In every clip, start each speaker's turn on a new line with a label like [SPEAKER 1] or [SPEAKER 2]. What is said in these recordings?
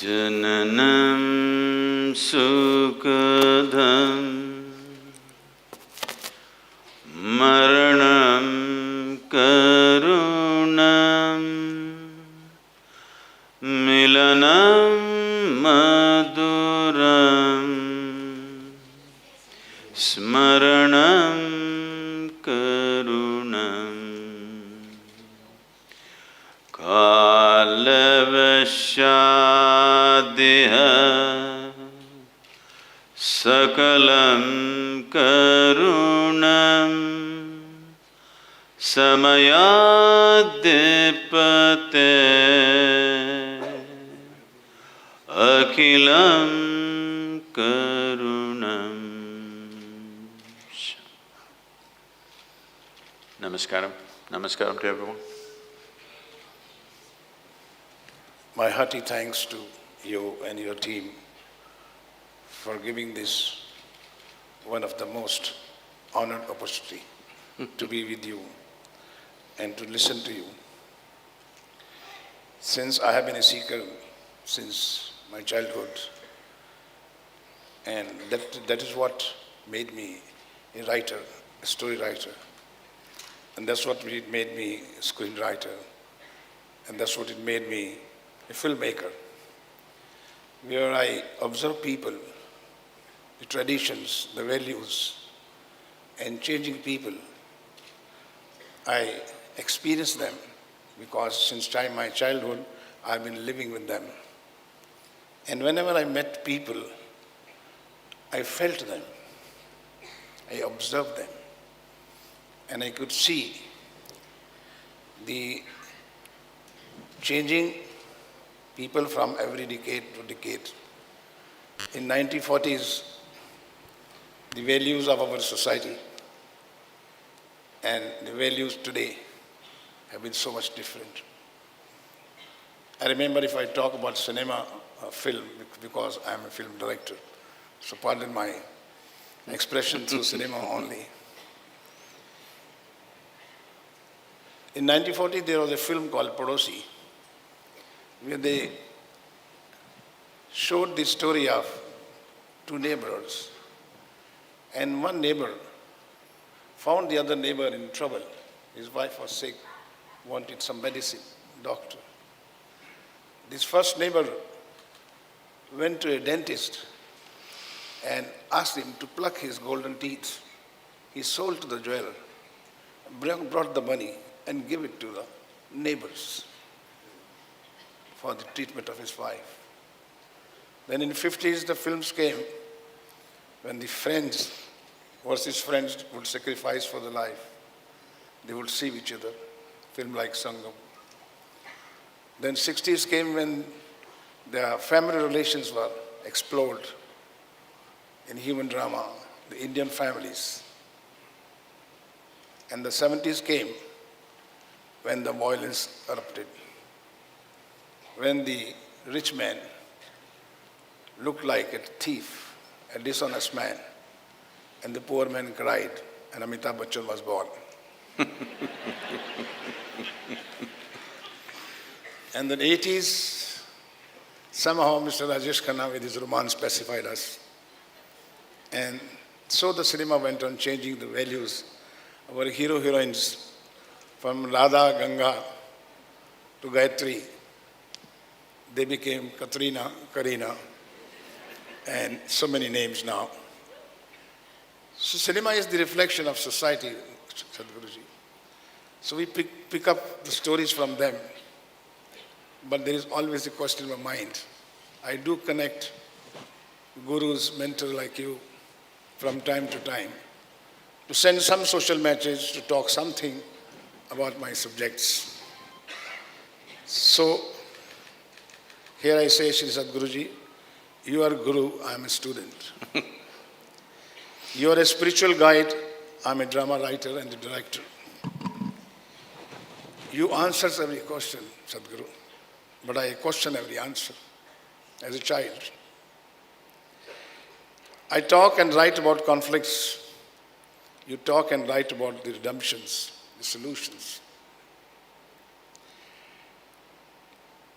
[SPEAKER 1] Jananam sukadham maranam karunam milanam maduram smaranam karunam kalavashadiha sakalam karunam samayadipate akilam karunam. Namaskaram. Namaskaram to everyone.
[SPEAKER 2] My hearty thanks to you and your team for giving this one of the most honored opportunity to be with you and to listen to you. Since I have been a seeker since my childhood, and that is what made me a writer, a story writer, and that's what made me a screenwriter, and that's what it made me a filmmaker, where I observe people, the traditions, the values, and changing people. I experience them because since my childhood, I've been living with them. And whenever I met people, I felt them, I observed them, and I could see the changing people from every decade to decade. In 1940s, the values of our society and the values today have been so much different. I remember if I talk about cinema, film, because I'm a film director, so pardon my expression through cinema only. In 1940, there was a film called Padosi, where they showed the story of two neighbors, and one neighbor found the other neighbor in trouble. His wife was sick, wanted some medicine, doctor. This first neighbor went to a dentist and asked him to pluck his golden teeth. He sold to the jeweler, brought the money and gave it to the neighbors for the treatment of his wife. Then in the 50s, the films came when the friends versus friends would sacrifice for the life. They would see each other, film like Sangam. Then 60s came when the family relations were explored in human drama, the Indian families. And the 70s came when the violence erupted, when the rich man looked like a thief, a dishonest man, and the poor man cried, and Amitabh Bachchan was born. And in the 80s, somehow Mr. Rajesh Khanna with his romance pacified us. And so the cinema went on changing the values. Our hero-heroines, from Radha, Ganga to Gayatri, they became Katrina, Karina, and so many names now. So cinema is the reflection of society, Sadhguruji. So we pick up the stories from them, but there is always a question in my mind. I do connect gurus, mentors like you from time to time to send some social message, to talk something about my subjects. So here I say, Shri Sadhguruji, you are Guru, I am a student. You are a spiritual guide, I am a drama writer and a director. You answer every question, Sadhguru, but I question every answer as a child. I talk and write about conflicts. You talk and write about the redemptions, the solutions.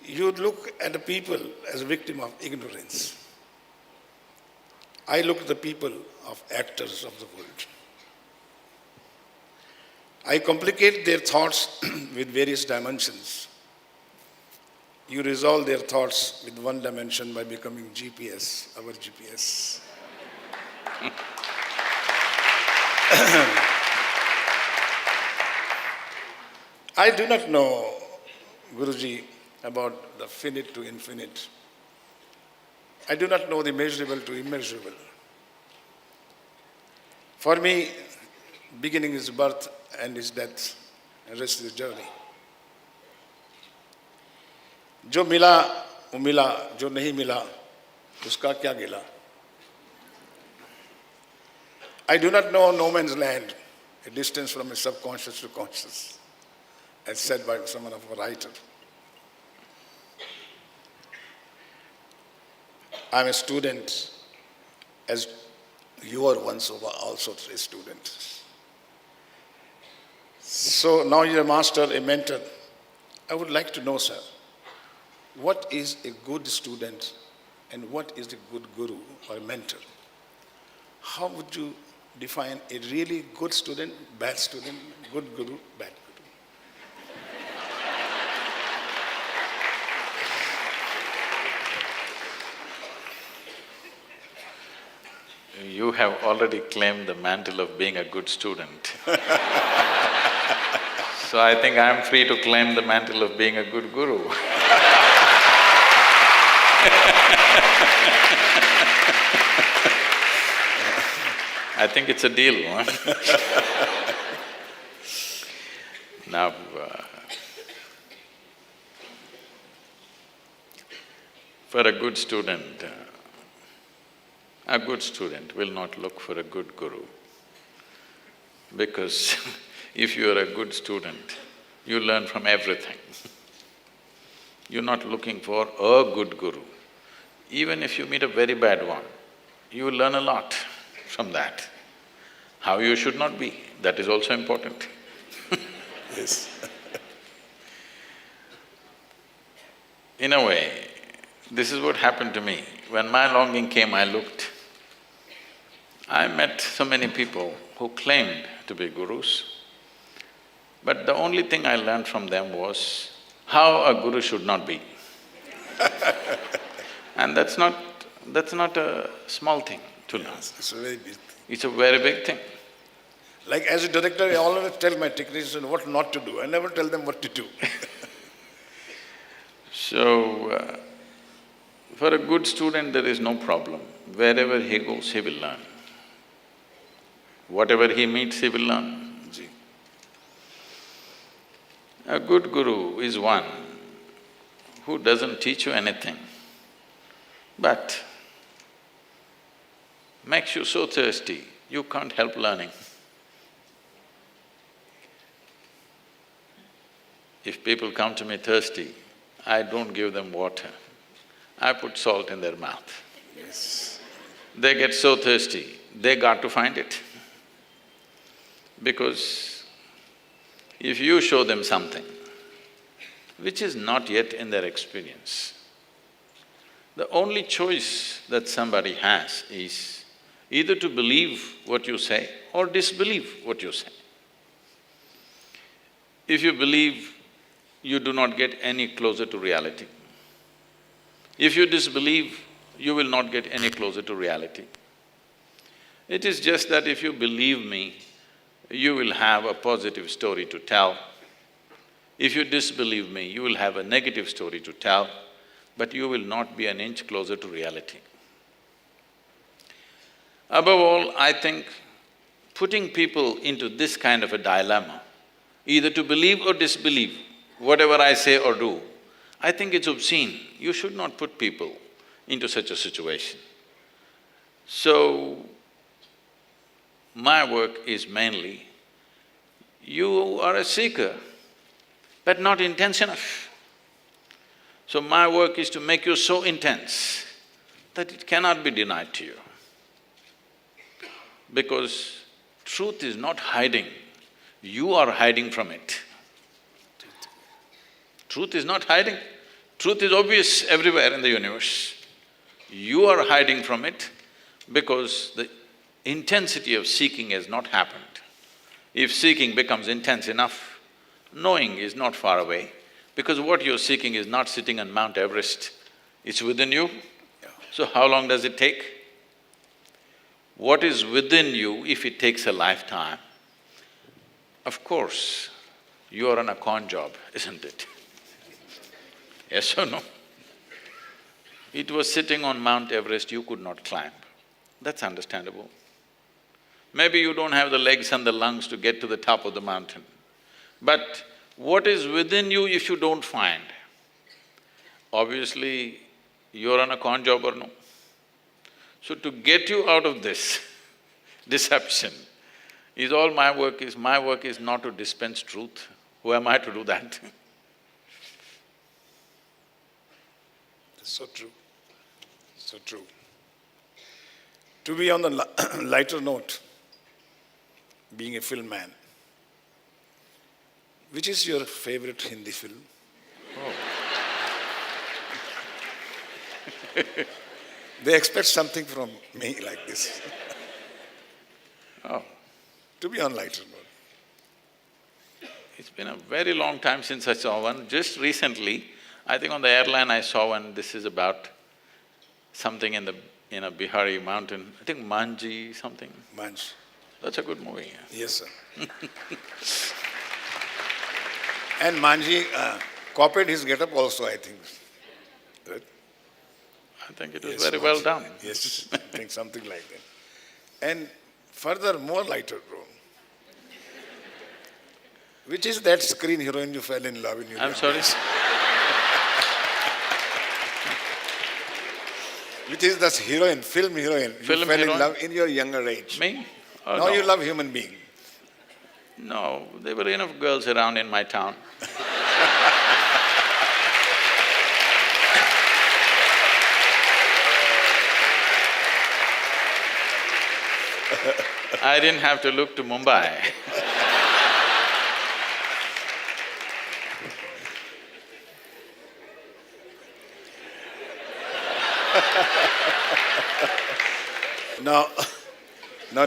[SPEAKER 2] you look at the people as a victim of ignorance. I look at the people of actors of the world. I complicate their thoughts with various dimensions. You resolve their thoughts with one dimension by becoming GPS, our GPS. I do not know, Guruji, about the finite to infinite. I do not know the measurable to immeasurable. For me, beginning is birth, end is death, and rest is journey. जो मिला वो मिला, जो नहीं मिला उसका क्या गिला. I do not know no man's land, a distance from a subconscious to conscious, as said by someone of a writer. I am a student, as you are once also a student. So now you're a master, a mentor. I would like to know, sir, what is a good student and what is a good guru or mentor? How would you define a really good student, bad student, good guru, bad guru?
[SPEAKER 1] You have already claimed the mantle of being a good student. So I think I'm free to claim the mantle of being a good guru. I think it's a deal, huh? Now, for a good student will not look for a good guru. Because if you are a good student, you learn from everything. You're not looking for a good guru. Even if you meet a very bad one, you will learn a lot from that. How you should not be, that is also important.
[SPEAKER 2] Yes.
[SPEAKER 1] In a way, this is what happened to me. When my longing came, I looked. I met so many people who claimed to be gurus, but the only thing I learned from them was how a guru should not be. And that's not a small thing to learn.
[SPEAKER 2] It's a very big thing.
[SPEAKER 1] It's a very big thing.
[SPEAKER 2] Like as a director, I always tell my technicians what not to do. I never tell them what to do.
[SPEAKER 1] So, for a good student, there is no problem. Wherever he goes, he will learn. Whatever he meets, he will learn.
[SPEAKER 2] Ji.
[SPEAKER 1] A good guru is one who doesn't teach you anything, but makes you so thirsty, you can't help learning. If people come to me thirsty, I don't give them water, I put salt in their mouth.
[SPEAKER 2] Yes.
[SPEAKER 1] They get so thirsty, they got to find it. Because if you show them something which is not yet in their experience, the only choice that somebody has is either to believe what you say or disbelieve what you say. If you believe, you do not get any closer to reality. If you disbelieve, you will not get any closer to reality. It is just that if you believe me, you will have a positive story to tell. If you disbelieve me, you will have a negative story to tell, but you will not be an inch closer to reality. Above all, I think putting people into this kind of a dilemma, either to believe or disbelieve whatever I say or do, I think it's obscene. You should not put people into such a situation. So, my work is mainly, you are a seeker, but not intense enough. So my work is to make you so intense that it cannot be denied to you. Because truth is not hiding, you are hiding from it. Truth is not hiding, Truth is obvious everywhere in the universe. You are hiding from it because the intensity of seeking has not happened. If seeking becomes intense enough, knowing is not far away, because what you're seeking is not sitting on Mount Everest, it's within you. So how long does it take? What is within you, if it takes a lifetime? Of course, you are on a con job, isn't it? Yes or no? It was sitting on Mount Everest, you could not climb. That's understandable. Maybe you don't have the legs and the lungs to get to the top of the mountain. But what is within you if you don't find? Obviously, you're on a con job or no? So to get you out of this deception is all my work is not to dispense truth. Who am I to do that?
[SPEAKER 2] So true, so true. To be on the lighter note, being a film man, which is your favorite Hindi film?
[SPEAKER 1] Oh.
[SPEAKER 2] They expect something from me like this.
[SPEAKER 1] Oh,
[SPEAKER 2] To be on lighter note.
[SPEAKER 1] it's been a very long time since I saw one. Just recently, I think on the airline I saw one, this is about something in a Bihari mountain, I think Manji something.
[SPEAKER 2] Manj.
[SPEAKER 1] That's a good movie.
[SPEAKER 2] Yes, sir. And Manji copied his get-up also, I think. Right?
[SPEAKER 1] I think it was
[SPEAKER 2] Yes,
[SPEAKER 1] very well
[SPEAKER 2] Manji.
[SPEAKER 1] done.
[SPEAKER 2] Yes, I think something like that. And further, more lighter role. Which is that screen heroine you fell in love in your
[SPEAKER 1] I'm
[SPEAKER 2] young
[SPEAKER 1] sorry?
[SPEAKER 2] days? Which is the heroine, film heroine,
[SPEAKER 1] Film
[SPEAKER 2] you fell
[SPEAKER 1] heroine?
[SPEAKER 2] in love in your younger age.
[SPEAKER 1] Me? Oh,
[SPEAKER 2] Now
[SPEAKER 1] no.
[SPEAKER 2] you love human being.
[SPEAKER 1] No, there were enough girls around in my town. I didn't have to look to Mumbai.
[SPEAKER 2] Now,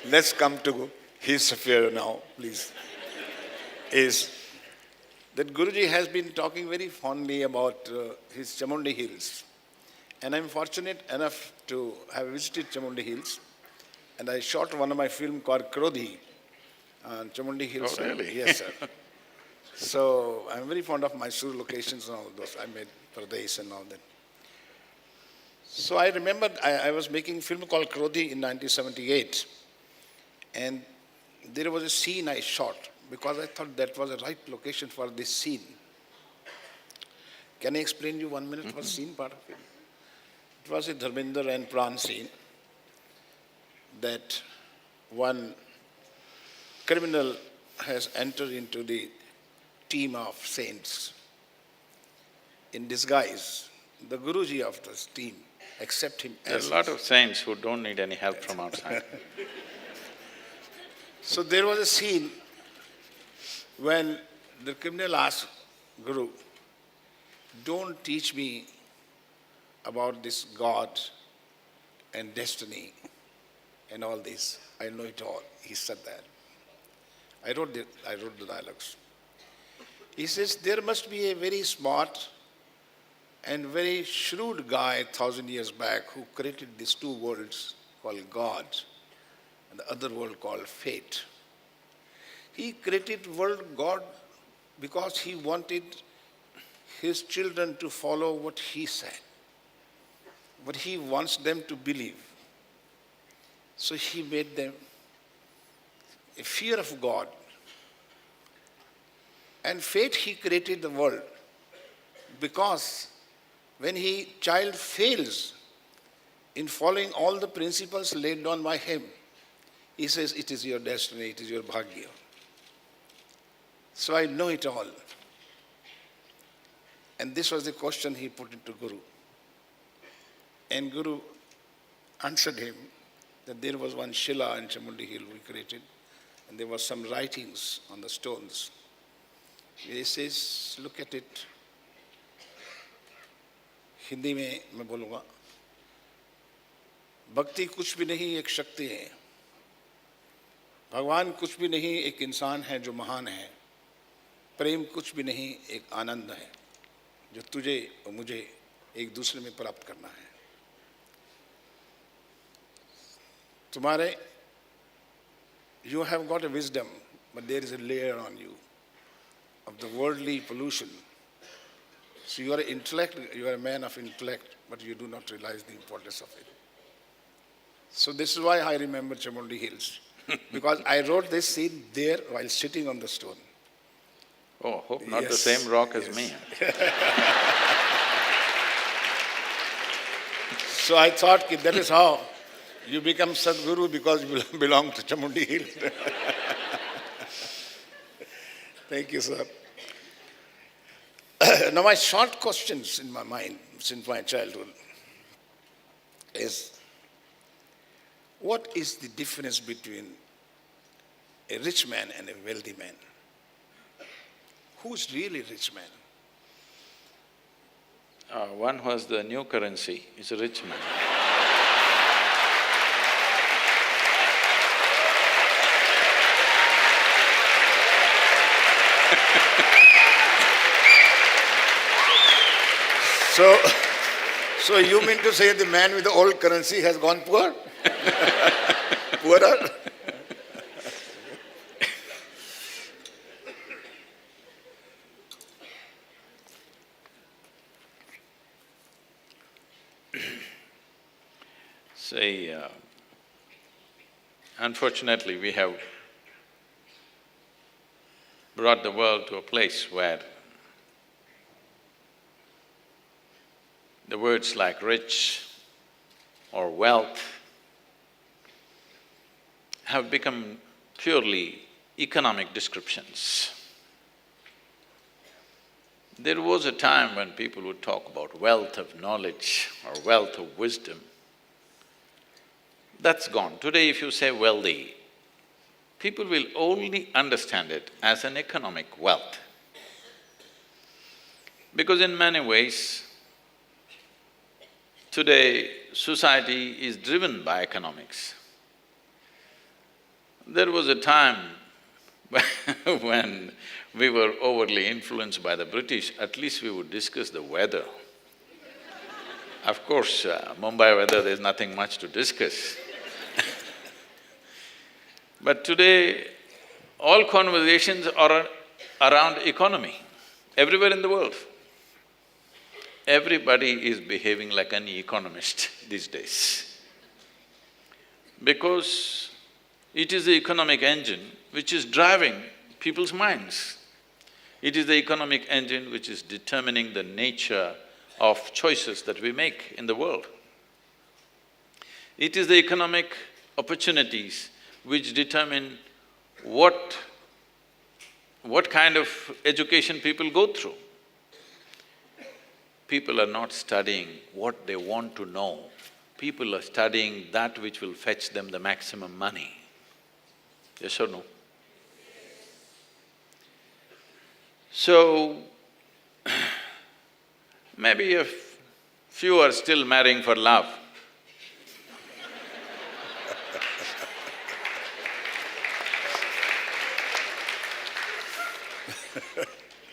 [SPEAKER 2] let's come to his affair now, please. Is that Guruji has been talking very fondly about his Chamundi Hills. And I'm fortunate enough to have visited Chamundi Hills. And I shot one of my film called Krodhi on Chamundi Hills.
[SPEAKER 1] Oh, really?
[SPEAKER 2] Yes, sir. So I'm very fond of Mysore locations and all those. I made Pradesh and all that. So I remember I was making a film called Krodhi in 1978. And there was a scene I shot because I thought that was the right location for this scene. Can I explain you 1 minute for scene part of it? It was a Dharmender and Pran scene that one criminal has entered into the team of saints in disguise. The Guruji of this team accept him
[SPEAKER 1] There are
[SPEAKER 2] as…
[SPEAKER 1] a lot of saints who don't need any help from outside.
[SPEAKER 2] So there was a scene when the criminal asked Guru, don't teach me about this God and destiny and all this. I know it all. He said that. I wrote the dialogues. He says, there must be a very smart and very shrewd guy 1,000 years back who created these two worlds called God and the other world called fate. He created world God because he wanted his children to follow what he said, what he wants them to believe. So he made them a fear of God. And fate, he created the world because when child fails in following all the principles laid down by him, he says, it is your destiny, it is your bhagya. So I know it all. And this was the question he put it to Guru. And Guru answered him that there was one Shila in Chamundi Hill we created, and there were some writings on the stones. He says, look at it. Hindi में मैं बोलूँगा, भक्ति कुछ भी नहीं एक शक्ति है, भगवान कुछ भी नहीं एक इंसान है जो महान है, प्रेम कुछ भी नहीं एक आनंद है जो तुझे और मुझे एक दूसरे में प्राप्त करना है। तुम्हारे you have got a wisdom, but there is a layer on you of the worldly pollution. So you are an intellect, you are a man of intellect, but you do not realize the importance of it. So this is why I remember Chamundi Hills, because I wrote this scene there while sitting on the stone.
[SPEAKER 1] Oh, hope not the
[SPEAKER 2] Yes,
[SPEAKER 1] same rock as
[SPEAKER 2] yes.
[SPEAKER 1] me.
[SPEAKER 2] So I thought that is how you become Sadhguru, because you belong to Chamundi Hills. Thank you, sir. Now my short questions in my mind since my childhood is, what is the difference between a rich man and a wealthy man? Who's really rich man?
[SPEAKER 1] One who has the new currency is a rich man.
[SPEAKER 2] So you mean to say the man with the old currency has gone poor? Poorer?
[SPEAKER 1] Say, unfortunately, we have brought the world to a place where the words like rich or wealth have become purely economic descriptions. There was a time when people would talk about wealth of knowledge or wealth of wisdom. That's gone. Today if you say wealthy, people will only understand it as an economic wealth. Because in many ways, today society is driven by economics. There was a time when we were overly influenced by the British, at least we would discuss the weather. Of course, Mumbai weather, there's nothing much to discuss. But today, all conversations are around economy, everywhere in the world. Everybody is behaving like an economist these days, because it is the economic engine which is driving people's minds. It is the economic engine which is determining the nature of choices that we make in the world. It is the economic opportunities which determine what kind of education people go through. People are not studying what they want to know, people are studying that which will fetch them the maximum money. Yes or no? So, maybe a few are still marrying for love.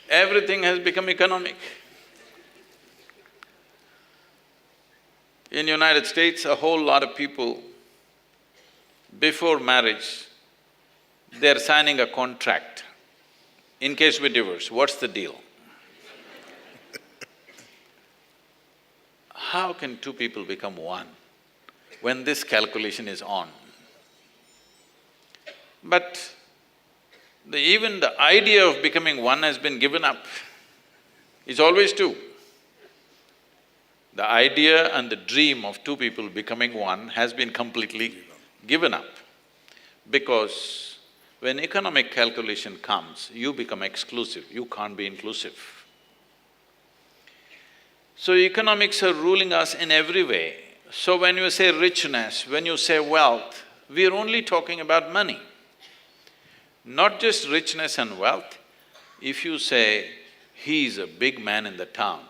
[SPEAKER 1] Everything has become economic. In United States, a whole lot of people, before marriage, they're signing a contract. In case we divorce, what's the deal? How can two people become one when this calculation is on? But even the idea of becoming one has been given up. It's always two. The idea and the dream of two people becoming one has been completely given up, because when economic calculation comes, you become exclusive, you can't be inclusive. So economics are ruling us in every way. So when you say richness, when you say wealth, we are only talking about money. Not just richness and wealth. If you say, he is a big man in the town,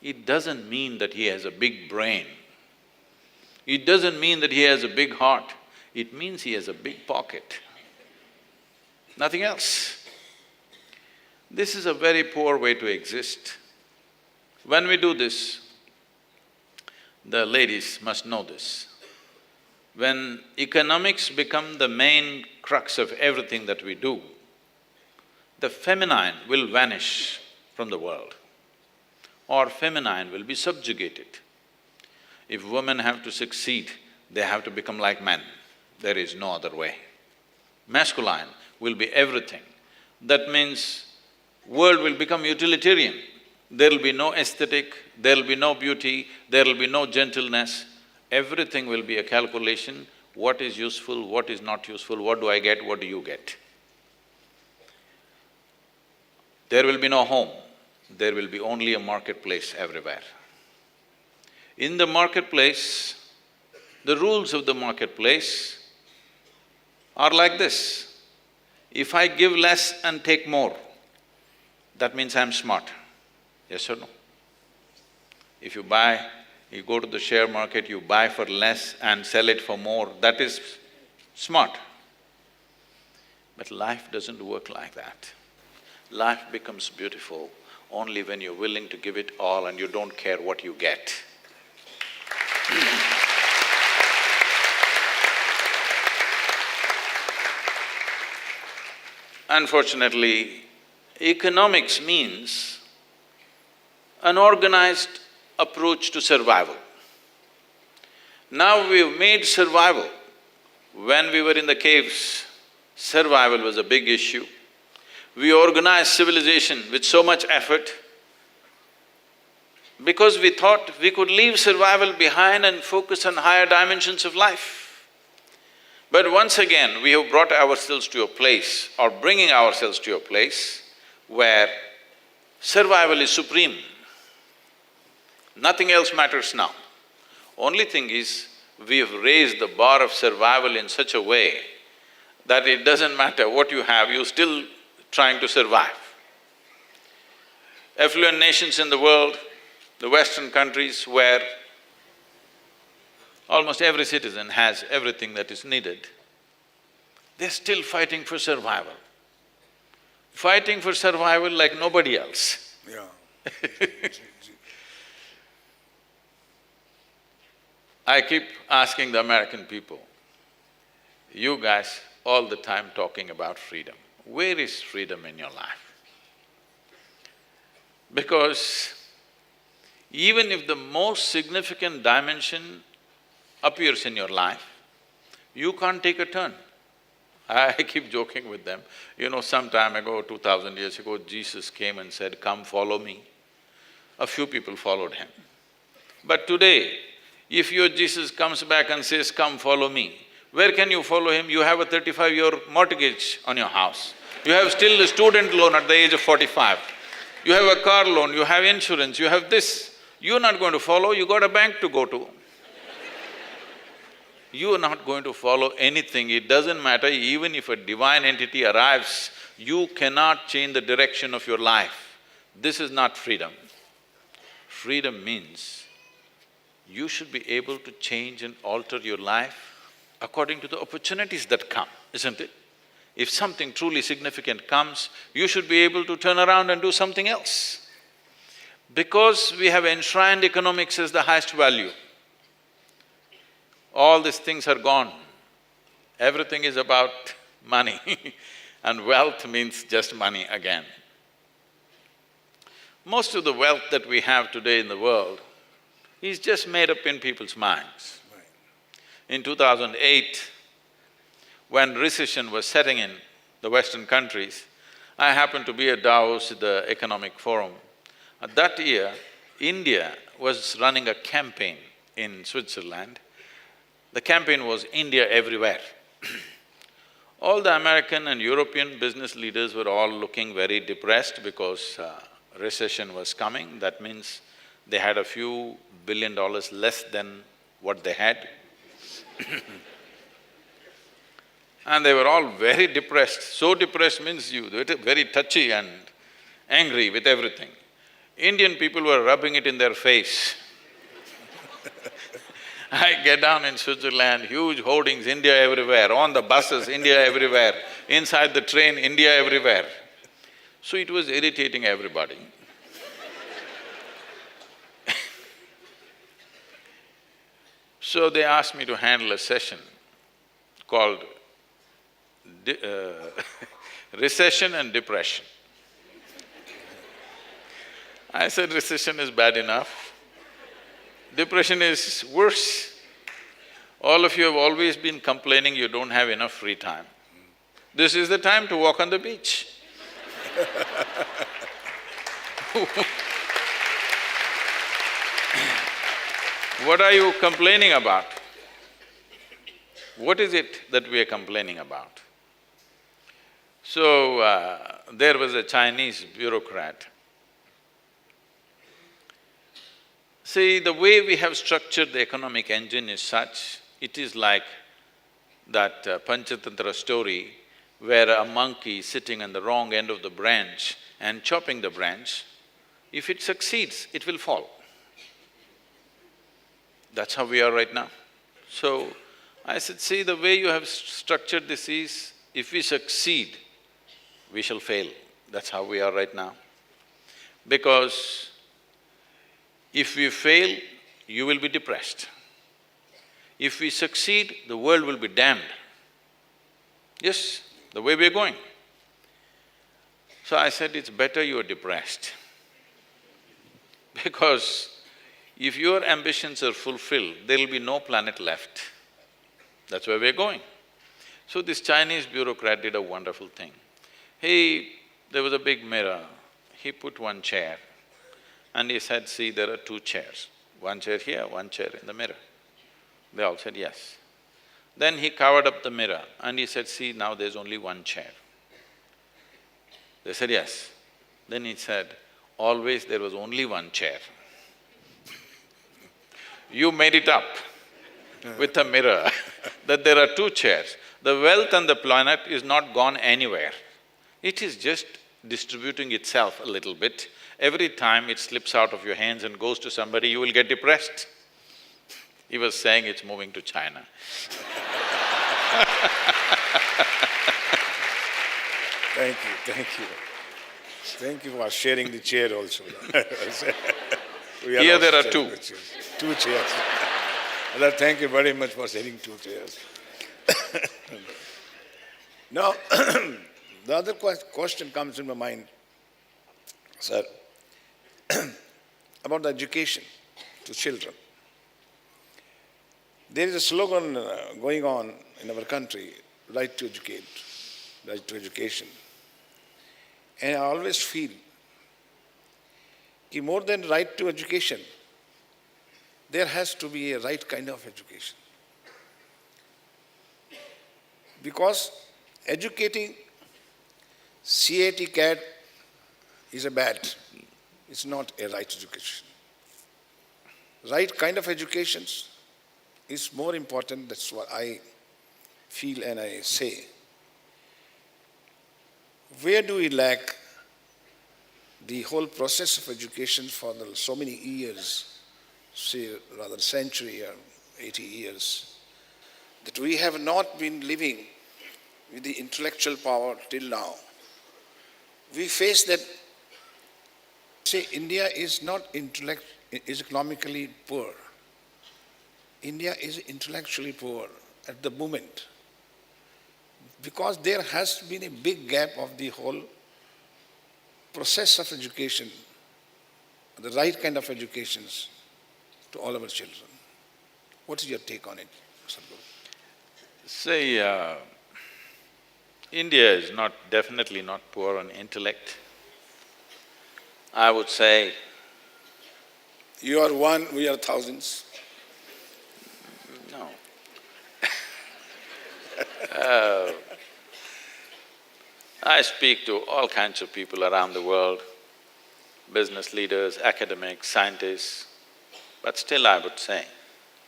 [SPEAKER 1] it doesn't mean that he has a big brain. It doesn't mean that he has a big heart. It means he has a big pocket. Nothing else. This is a very poor way to exist. When we do this, the ladies must know this. When economics become the main crux of everything that we do, the feminine will vanish from the world, or feminine will be subjugated. If women have to succeed, they have to become like men. There is no other way. Masculine will be everything. That means world will become utilitarian. There'll be no aesthetic, there'll be no beauty, there'll be no gentleness. Everything will be a calculation, what is useful, what is not useful, what do I get, what do you get. There will be no home, there will be only a marketplace everywhere. In the marketplace, the rules of the marketplace are like this. If I give less and take more, that means I'm smart. Yes or no? If you go to the share market, you buy for less and sell it for more, that is smart. But life doesn't work like that. Life becomes beautiful only when you're willing to give it all and you don't care what you get. Unfortunately, economics means an organized approach to survival. Now we've made survival. When we were in the caves, survival was a big issue. We organized civilization with so much effort because we thought we could leave survival behind and focus on higher dimensions of life. But once again, we have brought ourselves to a place, or bringing ourselves to a place, where survival is supreme. Nothing else matters now. Only thing is, we have raised the bar of survival in such a way that it doesn't matter what you have, you're still trying to survive. Affluent nations in the world, the Western countries where almost every citizen has everything that is needed, they're still fighting for survival. Fighting for survival like nobody else.
[SPEAKER 2] Yeah.
[SPEAKER 1] I keep asking the American people, you guys all the time talking about freedom. Where is freedom in your life? Because even if the most significant dimension appears in your life, you can't take a turn. I keep joking with them, some time ago, 2000 years ago, Jesus came and said, "Come follow me." A few people followed him. But today, if your Jesus comes back and says, "Come follow me," where can you follow him? You have a 35-year mortgage on your house. You have still a student loan at the age of 45. You have a car loan, you have insurance, you have this. You're not going to follow, you got a bank to go to. You are not going to follow anything, it doesn't matter, even if a divine entity arrives, you cannot change the direction of your life. This is not freedom. Freedom means you should be able to change and alter your life according to the opportunities that come, isn't it? If something truly significant comes, you should be able to turn around and do something else. Because we have enshrined economics as the highest value, all these things are gone. Everything is about money and wealth means just money again. Most of the wealth that we have today in the world is just made up in people's minds. In 2008, when recession was setting in the Western countries, I happened to be at Davos at the Economic Forum. That year, India was running a campaign in Switzerland. The campaign was India everywhere. All the American and European business leaders were all looking very depressed because recession was coming. That means they had a few $1 billion less than what they had. And they were all very depressed. So depressed means they were very touchy and angry with everything. Indian people were rubbing it in their face. I get down in Switzerland, huge hoardings, India everywhere, on the buses, India everywhere, inside the train, India everywhere. So it was irritating everybody. So they asked me to handle a session called recession and depression. I said, recession is bad enough, depression is worse. All of you have always been complaining you don't have enough free time. This is the time to walk on the beach. What are you complaining about? What is it that we are complaining about? So, there was a Chinese bureaucrat. See, the way we have structured the economic engine is such, it is like that Panchatantra story where a monkey is sitting on the wrong end of the branch and chopping the branch. If it succeeds, it will fall. That's how we are right now. So, I said, see, the way you have structured this is, if we succeed, we shall fail. That's how we are right now. Because if we fail, you will be depressed. If we succeed, the world will be damned. Yes, the way we're going. So I said, it's better you are depressed. Because if your ambitions are fulfilled, there'll be no planet left. That's where we're going. So this Chinese bureaucrat did a wonderful thing. There was a big mirror, he put one chair and he said, see, there are two chairs, one chair here, one chair in the mirror. They all said yes. Then he covered up the mirror and he said, see, now there's only one chair. They said yes. Then he said, always there was only one chair. You made it up with a mirror that there are two chairs. The wealth on the planet is not gone anywhere. It is just distributing itself a little bit. Every time it slips out of your hands and goes to somebody, you will get depressed. He was saying it's moving to China.
[SPEAKER 2] Thank you, thank you. Thank you for sharing the chair also.
[SPEAKER 1] Here there are two.
[SPEAKER 2] Two chairs. Thank you very much for sharing two chairs. Now, the other question comes in my mind, sir, about the education to children. There is a slogan going on in our country, right to educate, right to education. And I always feel that more than right to education, there has to be a right kind of education. Because educating CAT, CAT is a bad, it's not a right education. Right kind of education is more important, that's what I feel and I say. Where do we lack the whole process of education for so many years, say rather century or 80 years, that we have not been living with the intellectual power till now. We face that, say, India is not is economically poor. India is intellectually poor at the moment because there has been a big gap of the whole process of education, the right kind of educations to all our children. What is your take on it, Sadhguru?
[SPEAKER 1] Say, India is definitely not poor on intellect. I would say…
[SPEAKER 2] You are one, we are thousands.
[SPEAKER 1] No. I speak to all kinds of people around the world, business leaders, academics, scientists, but still I would say…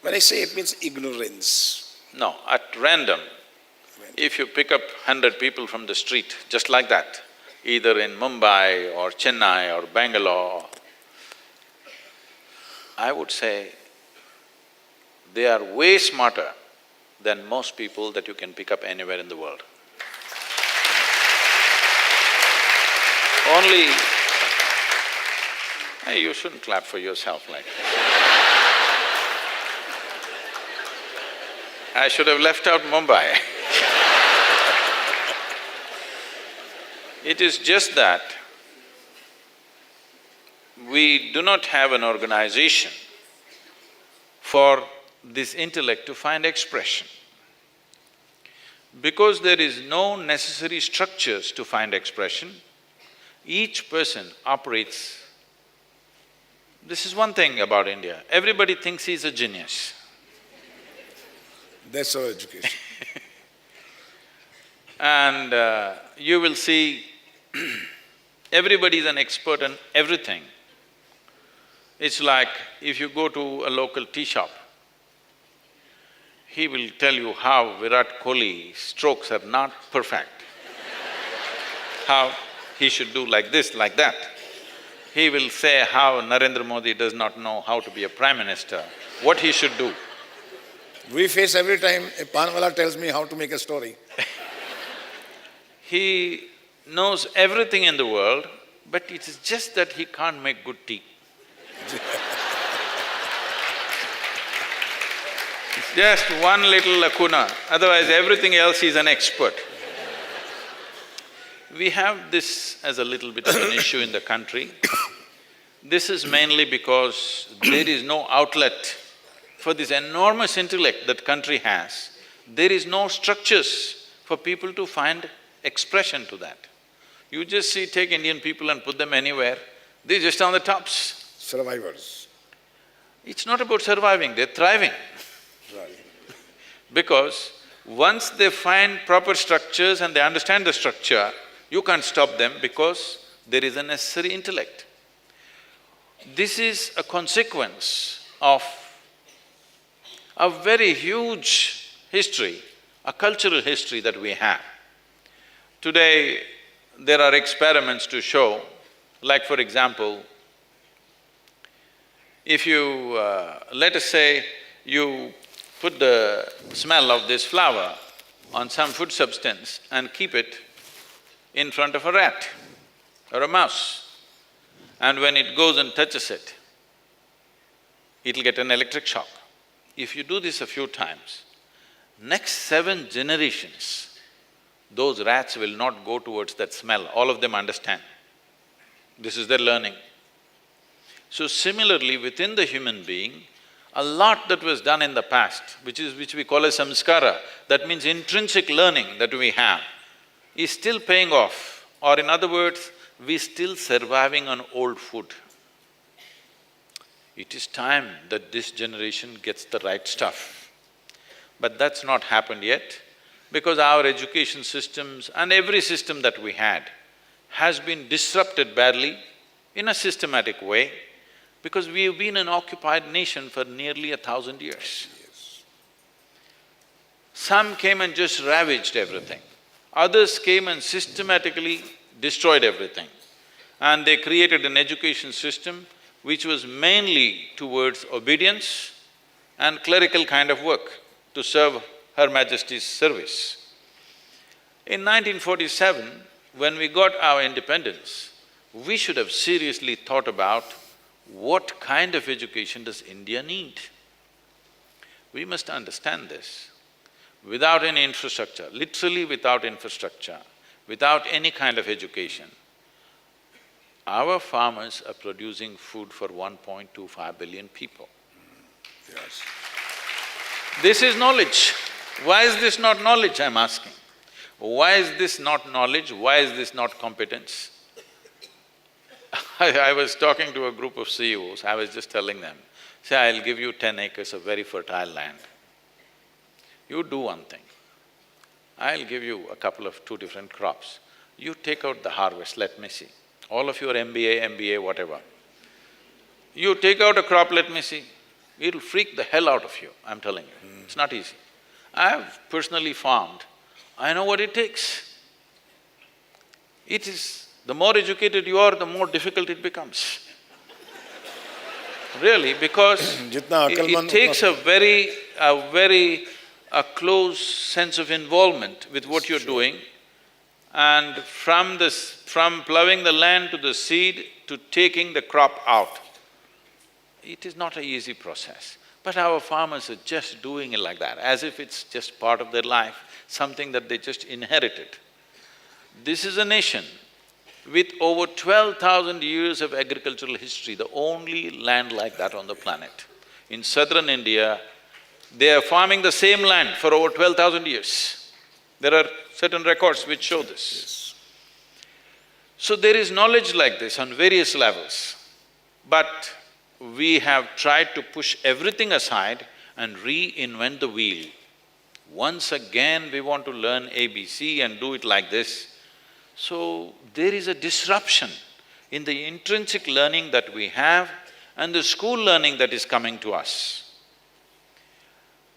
[SPEAKER 2] When I say it means ignorance.
[SPEAKER 1] No, at random, if you pick up 100 people from the street, just like that, either in Mumbai or Chennai or Bangalore, I would say they are way smarter than most people that you can pick up anywhere in the world. Only… Hey, you shouldn't clap for yourself like that. I should have left out Mumbai. It is just that we do not have an organization for this intellect to find expression. Because there is no necessary structures to find expression, each person operates… This is one thing about India, everybody thinks he's a genius.
[SPEAKER 2] That's our education.
[SPEAKER 1] And you will see everybody is an expert on everything. It's like if you go to a local tea shop, he will tell you how Virat Kohli's strokes are not perfect, how he should do like this, like that. He will say how Narendra Modi does not know how to be a prime minister, what he should do.
[SPEAKER 2] We face every time a panwala tells me how to make a story.
[SPEAKER 1] He knows everything in the world, but it is just that he can't make good tea. It's just one little lacuna, otherwise everything else he's an expert. We have this as a little bit of an issue in the country. This is mainly because there is no outlet for this enormous intellect that country has. There is no structures for people to find expression to that. You just see, take Indian people and put them anywhere, they're just on the tops.
[SPEAKER 2] Survivors.
[SPEAKER 1] It's not about surviving, they're thriving.
[SPEAKER 2] Right.
[SPEAKER 1] Because once they find proper structures and they understand the structure, you can't stop them because there is a necessary intellect. This is a consequence of a very huge history, a cultural history that we have. Today, there are experiments to show, like for example, if you… let us say you put the smell of this flower on some food substance and keep it in front of a rat or a mouse, and when it goes and touches it, it'll get an electric shock. If you do this a few times, next 7 generations, those rats will not go towards that smell, all of them understand. This is their learning. So similarly, within the human being, a lot that was done in the past, which we call as samskara, that means intrinsic learning that we have, is still paying off, or in other words, we're still surviving on old food. It is time that this generation gets the right stuff. But that's not happened yet, because our education systems and every system that we had has been disrupted badly in a systematic way, because we've been an occupied nation for nearly 1,000 years.
[SPEAKER 2] Yes.
[SPEAKER 1] Some came and just ravaged everything. Others came and systematically destroyed everything. And they created an education system which was mainly towards obedience and clerical kind of work to serve Her Majesty's service. In 1947, when we got our independence, we should have seriously thought about what kind of education does India need? We must understand this. Without any infrastructure, literally without infrastructure, without any kind of education, our farmers are producing food for 1.25 billion people.
[SPEAKER 2] Yes.
[SPEAKER 1] This is knowledge. Why is this not knowledge, I'm asking? Why is this not knowledge? Why is this not competence? I was talking to a group of CEOs, I was just telling them, say, I'll give you 10 acres of very fertile land. You do one thing, I'll give you a couple of 2 different crops. You take out the harvest, let me see. All of your MBA, whatever. You take out a crop, let me see. It'll freak the hell out of you, I'm telling you. It's not easy. I've personally farmed, I know what it takes. It is… the more educated you are, the more difficult it becomes. Really, because
[SPEAKER 2] जितना
[SPEAKER 1] it
[SPEAKER 2] अक्लमंद
[SPEAKER 1] takes
[SPEAKER 2] उतना
[SPEAKER 1] a close sense of involvement with what you're doing, and from ploughing the land to the seed to taking the crop out, it is not an easy process. But our farmers are just doing it like that, as if it's just part of their life, something that they just inherited. This is a nation with over 12,000 years of agricultural history, the only land like that on the planet. In southern India, they are farming the same land for over 12,000 years. There are certain records which show this. So there is knowledge like this on various levels, but we have tried to push everything aside and reinvent the wheel. Once again we want to learn ABC and do it like this. So there is a disruption in the intrinsic learning that we have and the school learning that is coming to us.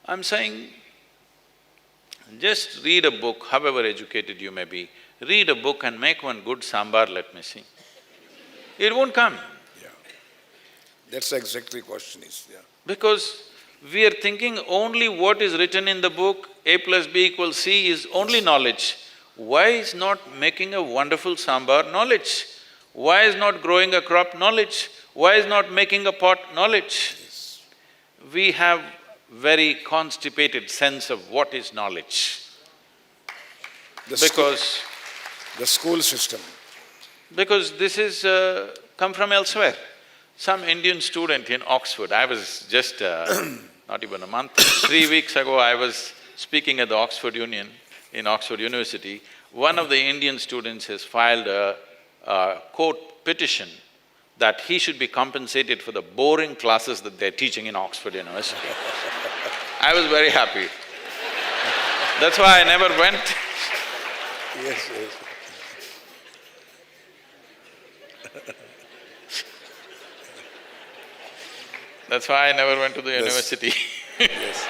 [SPEAKER 1] I'm saying, just read a book, however educated you may be, read a book and make one good sambar, let me see. It won't come.
[SPEAKER 2] Yeah. That's exactly the question is, yeah.
[SPEAKER 1] Because we are thinking only what is written in the book, A plus B equals C is only knowledge. Why is not making a wonderful sambar knowledge? Why is not growing a crop knowledge? Why is not making a pot knowledge?
[SPEAKER 2] Yes.
[SPEAKER 1] We have very constipated sense of what is knowledge.
[SPEAKER 2] The school system.
[SPEAKER 1] Because this is come from elsewhere. Some Indian student in Oxford, I was just not even a month, 3 weeks ago I was speaking at the Oxford Union, in Oxford University. One of the Indian students has filed a court petition that he should be compensated for the boring classes that they're teaching in Oxford University. I was very happy. That's why I never went.
[SPEAKER 2] Yes, yes.
[SPEAKER 1] That's why I never went to the university.
[SPEAKER 2] Yes.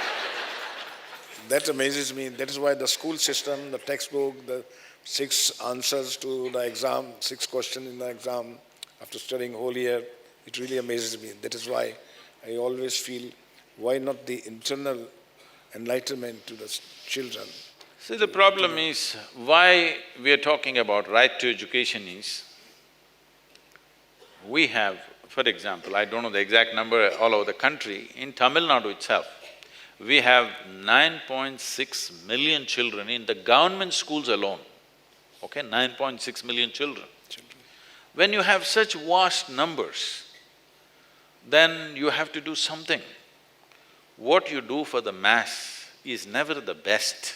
[SPEAKER 2] That amazes me. That is why the school system, the textbook, the 6 answers to the exam, 6 questions in the exam, after studying whole year, it really amazes me. That is why I always feel, why not the internal enlightenment to the children?
[SPEAKER 1] See, the problem is, why we are talking about right to education is, we have, for example, I don't know the exact number all over the country, in Tamil Nadu itself, we have 9.6 million children in the government schools alone, okay, 9.6 million children. When you have such vast numbers, then you have to do something. What you do for the mass is never the best,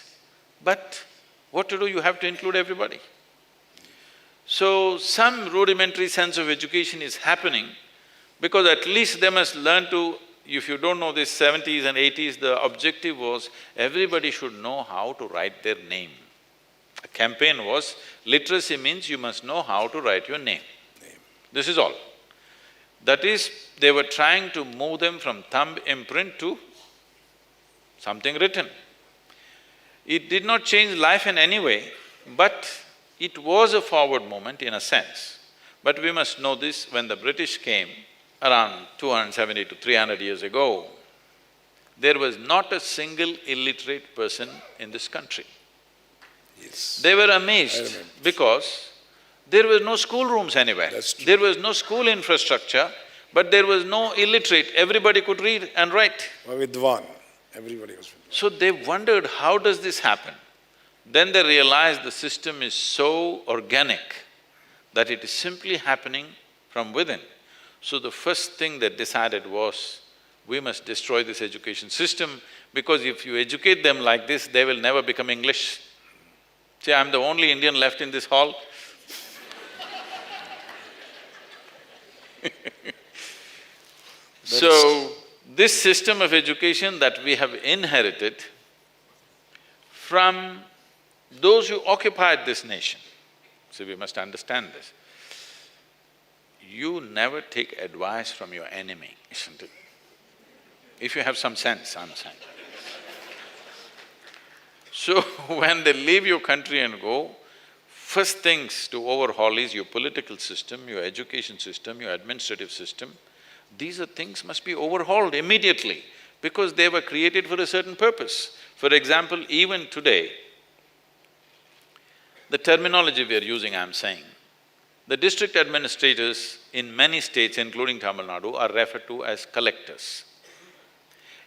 [SPEAKER 1] but what to do, you have to include everybody. So, some rudimentary sense of education is happening because at least they must learn to… If you don't know this, 70s and 80s, the objective was everybody should know how to write their name. A campaign was, literacy means you must know how to write your name. This is all. That is, they were trying to move them from thumb imprint to something written. It did not change life in any way, but it was a forward movement in a sense. But we must know this, when the British came around 270 to 300 years ago, there was not a single illiterate person in this country.
[SPEAKER 2] Yes.
[SPEAKER 1] They were amazed because there was no schoolrooms anywhere.
[SPEAKER 2] That's true.
[SPEAKER 1] There was no school infrastructure, but there was no illiterate, everybody could read and write.
[SPEAKER 2] Vidwan, everybody was Vidwan.
[SPEAKER 1] So they wondered, how does this happen? Then they realized the system is so organic that it is simply happening from within. So the first thing they decided was, we must destroy this education system because if you educate them like this, they will never become English. See, I'm the only Indian left in this hall. So, this system of education that we have inherited from those who occupied this nation, so we must understand this. You never take advice from your enemy, isn't it? If you have some sense, I'm saying. So, when they leave your country and go, first things to overhaul is your political system, your education system, your administrative system. These are things must be overhauled immediately because they were created for a certain purpose. For example, even today, the terminology we are using, I'm saying, the district administrators in many states, including Tamil Nadu, are referred to as collectors.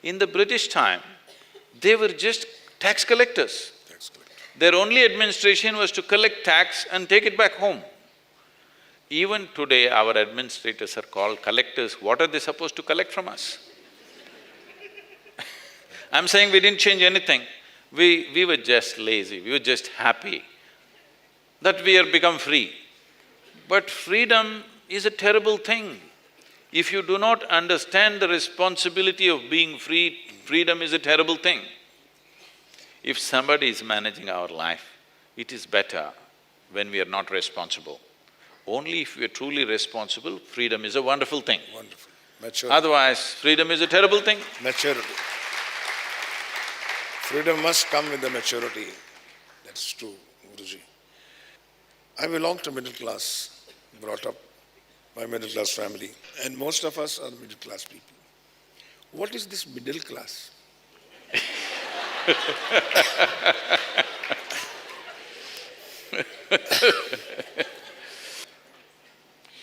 [SPEAKER 1] In the British time, they were just tax collectors.
[SPEAKER 2] Tax collector.
[SPEAKER 1] Their only administration was to collect tax and take it back home. Even today, our administrators are called collectors. What are they supposed to collect from us? I'm saying we didn't change anything. We were just lazy, we were just happy that we have become free. But freedom is a terrible thing. If you do not understand the responsibility of being free, freedom is a terrible thing. If somebody is managing our life, it is better when we are not responsible. Only if we are truly responsible, freedom is a wonderful thing.
[SPEAKER 2] Wonderful. Maturity.
[SPEAKER 1] Otherwise, freedom is a terrible thing.
[SPEAKER 2] Maturity. Freedom must come with the maturity. That's true, Guruji. I belong to middle class, brought up by middle class family, and most of us are middle class people. What is this middle class?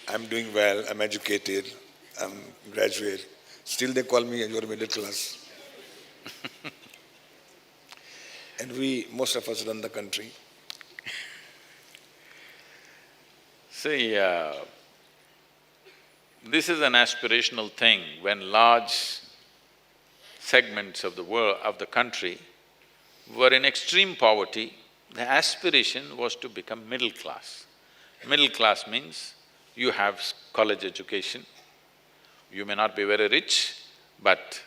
[SPEAKER 2] I'm doing well, I'm educated, I'm graduate. Still they call me you're middle class. And most of us run the country.
[SPEAKER 1] See, this is an aspirational thing. When large segments of the world, of the country were in extreme poverty, the aspiration was to become middle class. Middle class means you have college education, you may not be very rich, but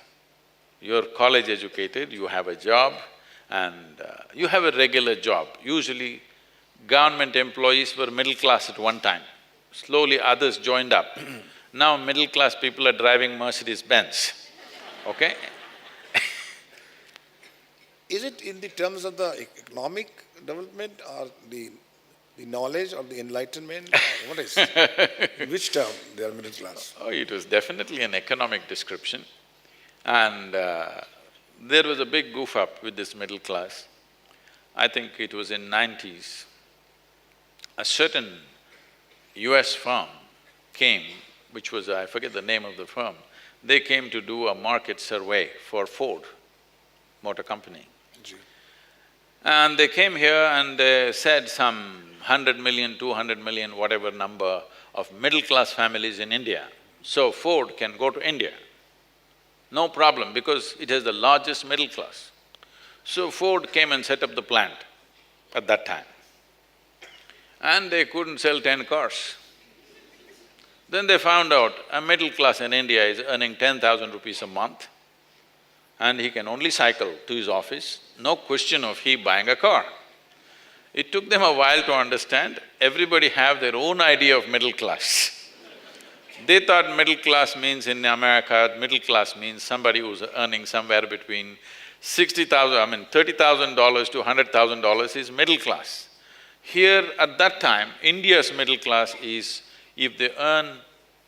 [SPEAKER 1] you're college educated, you have a job and you have a regular job. Usually, government employees were middle class at one time. Slowly others joined up. Now middle class people are driving Mercedes-Benz, okay?
[SPEAKER 2] Is it in the terms of the economic development or the knowledge or the enlightenment? What is? In which term they are middle class?
[SPEAKER 1] Oh, it was definitely an economic description. And there was a big goof up with this middle class. I think it was in 90s. A certain US firm came, which was… I forget the name of the firm. They came to do a market survey for Ford Motor Company. And they came here and they said some 100 million, 200 million, whatever number of middle-class families in India. So Ford can go to India, no problem, because it has the largest middle class. So Ford came and set up the plant at that time. And they couldn't sell 10 cars. Then they found out a middle class in India is earning 10,000 rupees a month and he can only cycle to his office, no question of he buying a car. It took them a while to understand, everybody have their own idea of middle class. They thought middle class means in America, middle class means somebody who's earning somewhere between $30,000 to $100,000 is middle class. Here at that time, India's middle class is, if they earn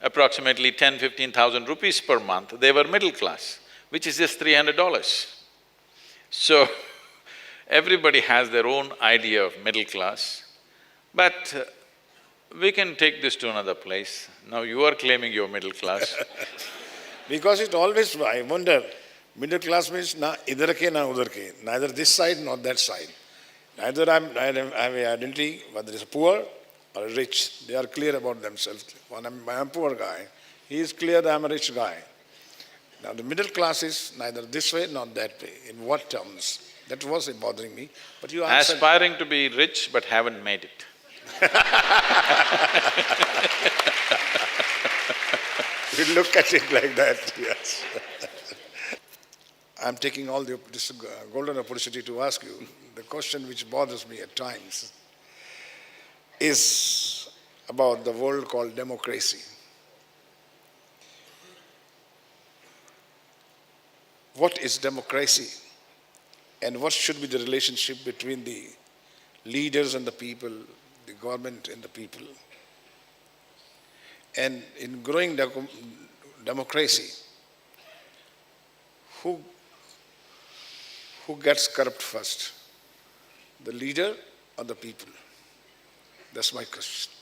[SPEAKER 1] approximately 10,000–15,000 rupees per month, they were middle class, which is just $300. So, everybody has their own idea of middle class, but we can take this to another place. Now you are claiming you're middle class.
[SPEAKER 2] Because it always… I wonder, middle class means na idhar ke na udhar ke, neither this side nor that side. Neither I have an identity, whether it's poor or rich, they are clear about themselves. When I'm a poor guy, he is clear that I'm a rich guy. Now the middle class is neither this way nor that way. In what terms? That was bothering me, but you answered…
[SPEAKER 1] Aspiring to be rich but haven't made it.
[SPEAKER 2] We look at it like that, yes. I'm taking all this golden opportunity to ask you, the question which bothers me at times is about the world called democracy. What is democracy? And what should be the relationship between the leaders and the people, the government and the people? And in growing democracy, who gets corrupt first? The leader or the people? That's my question.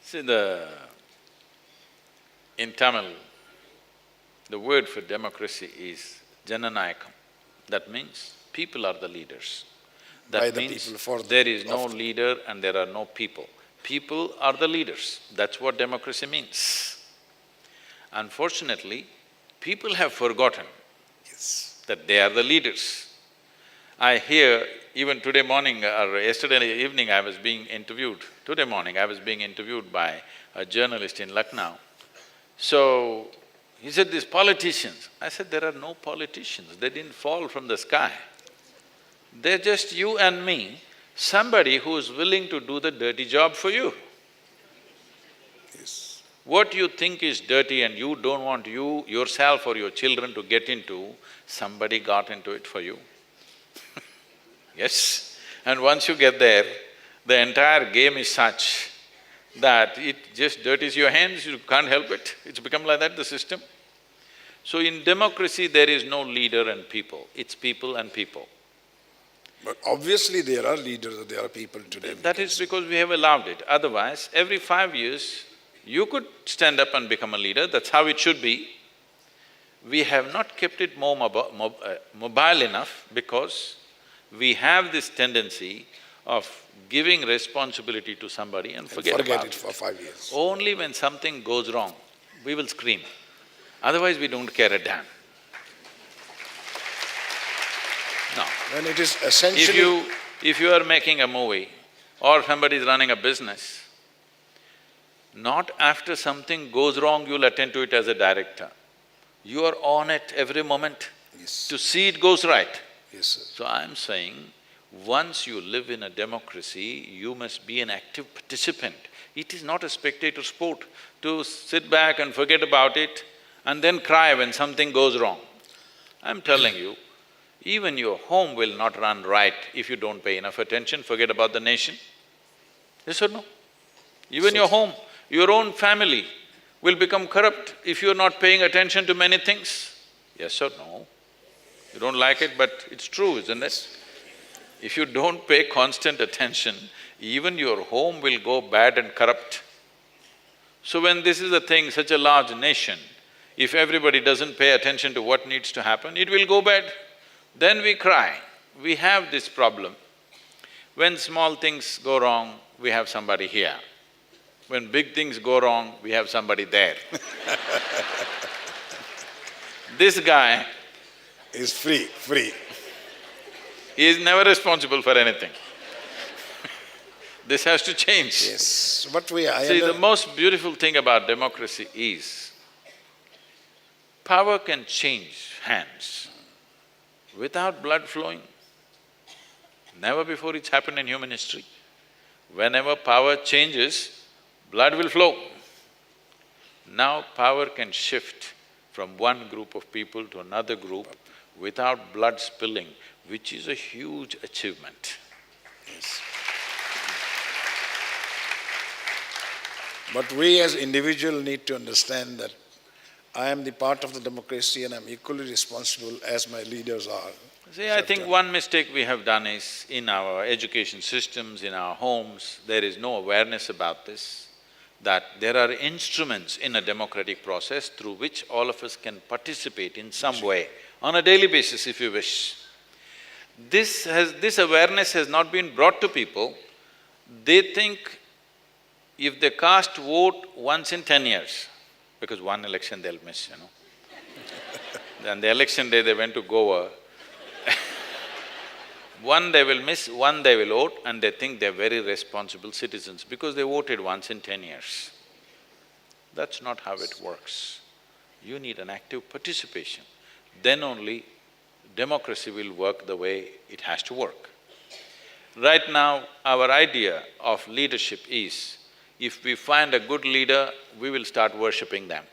[SPEAKER 1] See, in Tamil, the word for democracy is Jananayakam. That means people are the leaders. That means there is no leader and there are no people. People are the leaders. That's what democracy means. Unfortunately, people have forgotten that they are the leaders. I hear, even today morning or yesterday evening I was being interviewed, today morning I was being interviewed by a journalist in Lucknow. So, he said, these politicians. I said, there are no politicians, they didn't fall from the sky. They're just you and me, somebody who's willing to do the dirty job for you.
[SPEAKER 2] Yes.
[SPEAKER 1] What you think is dirty and you don't want you, yourself or your children to get into, somebody got into it for you. Yes? And once you get there, the entire game is such that it just dirties your hands, you can't help it. It's become like that, the system. So in democracy, there is no leader and people, it's people and people.
[SPEAKER 2] But obviously there are leaders, there are people today.
[SPEAKER 1] That is because we have allowed it. Otherwise, every 5 years, you could stand up and become a leader, that's how it should be. We have not kept it more mobile enough because we have this tendency of giving responsibility to somebody and forget about
[SPEAKER 2] it for 5 years.
[SPEAKER 1] Only when something goes wrong, we will scream. Otherwise, we don't care a damn. No.
[SPEAKER 2] When it is essentially…
[SPEAKER 1] If you are making a movie or somebody is running a business, not after something goes wrong you'll attend to it as a director. You are on it every moment to see it goes right.
[SPEAKER 2] Yes, sir.
[SPEAKER 1] So I'm saying, once you live in a democracy, you must be an active participant. It is not a spectator sport to sit back and forget about it and then cry when something goes wrong. I'm telling you, even your home will not run right if you don't pay enough attention, forget about the nation. Yes or no? Even your home, your own family will become corrupt if you're not paying attention to many things. Yes or no? You don't like it, but it's true, isn't it? If you don't pay constant attention, even your home will go bad and corrupt. So when this is a thing, such a large nation, if everybody doesn't pay attention to what needs to happen, it will go bad. Then we cry. We have this problem. When small things go wrong, we have somebody here. When big things go wrong, we have somebody there. This guy
[SPEAKER 2] is free.
[SPEAKER 1] He is never responsible for anything. This has to change.
[SPEAKER 2] Yes,
[SPEAKER 1] See, the most beautiful thing about democracy is, power can change hands without blood flowing. Never before it's happened in human history. Whenever power changes, blood will flow. Now power can shift from one group of people to another group without blood spilling, which is a huge achievement.
[SPEAKER 2] Yes. But we as individuals need to understand that I am the part of the democracy and I'm equally responsible as my leaders are.
[SPEAKER 1] See, I think one mistake we have done is, in our education systems, in our homes, there is no awareness about this, that there are instruments in a democratic process through which all of us can participate in some way, on a daily basis if you wish. This awareness has not been brought to people. They think if they cast vote once in 10 years, because one election they'll miss, you know. And the election day they went to Goa, one they will miss, one they will vote, and they think they're very responsible citizens because they voted once in 10 years. That's not how it works. You need an active participation. Then only democracy will work the way it has to work. Right now, our idea of leadership is, if we find a good leader, we will start worshipping them.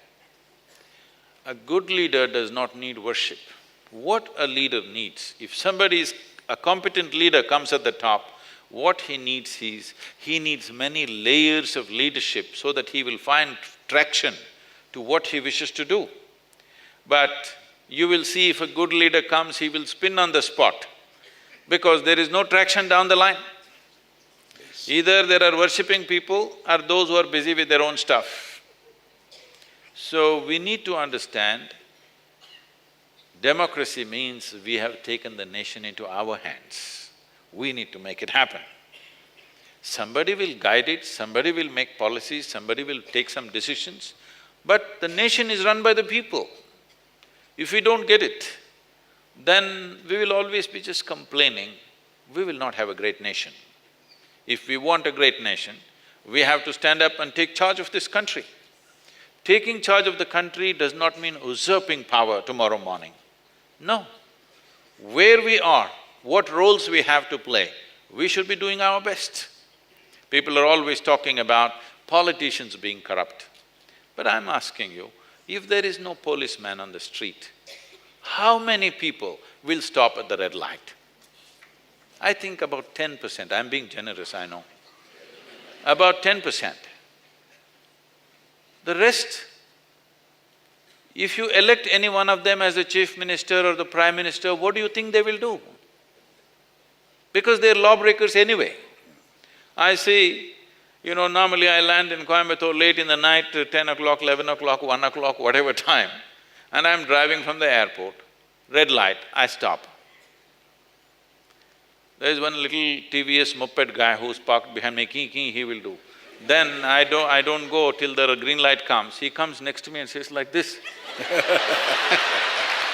[SPEAKER 1] A good leader does not need worship. What a leader needs, if somebody is… a competent leader comes at the top, What he needs is, he needs many layers of leadership so that he will find traction to what he wishes to do. But you will see if a good leader comes, he will spin on the spot because there is no traction down the line. Either there are worshipping people or those who are busy with their own stuff. So we need to understand, democracy means we have taken the nation into our hands. We need to make it happen. Somebody will guide it, somebody will make policies, somebody will take some decisions, but the nation is run by the people. If we don't get it, then we will always be just complaining, we will not have a great nation. If we want a great nation, we have to stand up and take charge of this country. Taking charge of the country does not mean usurping power tomorrow morning. No. Where we are, what roles we have to play, we should be doing our best. People are always talking about politicians being corrupt. But I'm asking you, if there is no policeman on the street, how many people will stop at the red light? I think about 10%, I'm being generous, I know. About 10%. The rest, if you elect any one of them as the chief minister or the prime minister, what do you think they will do? Because they're lawbreakers anyway. I see, normally I land in Coimbatore late in the night, 10 o'clock, 11 o'clock, 1 o'clock, whatever time, and I'm driving from the airport, red light, I stop. There's one little TVS moped guy who's parked behind me, kee, he will do. Then I don't go till the green light comes. He comes next to me and says like this.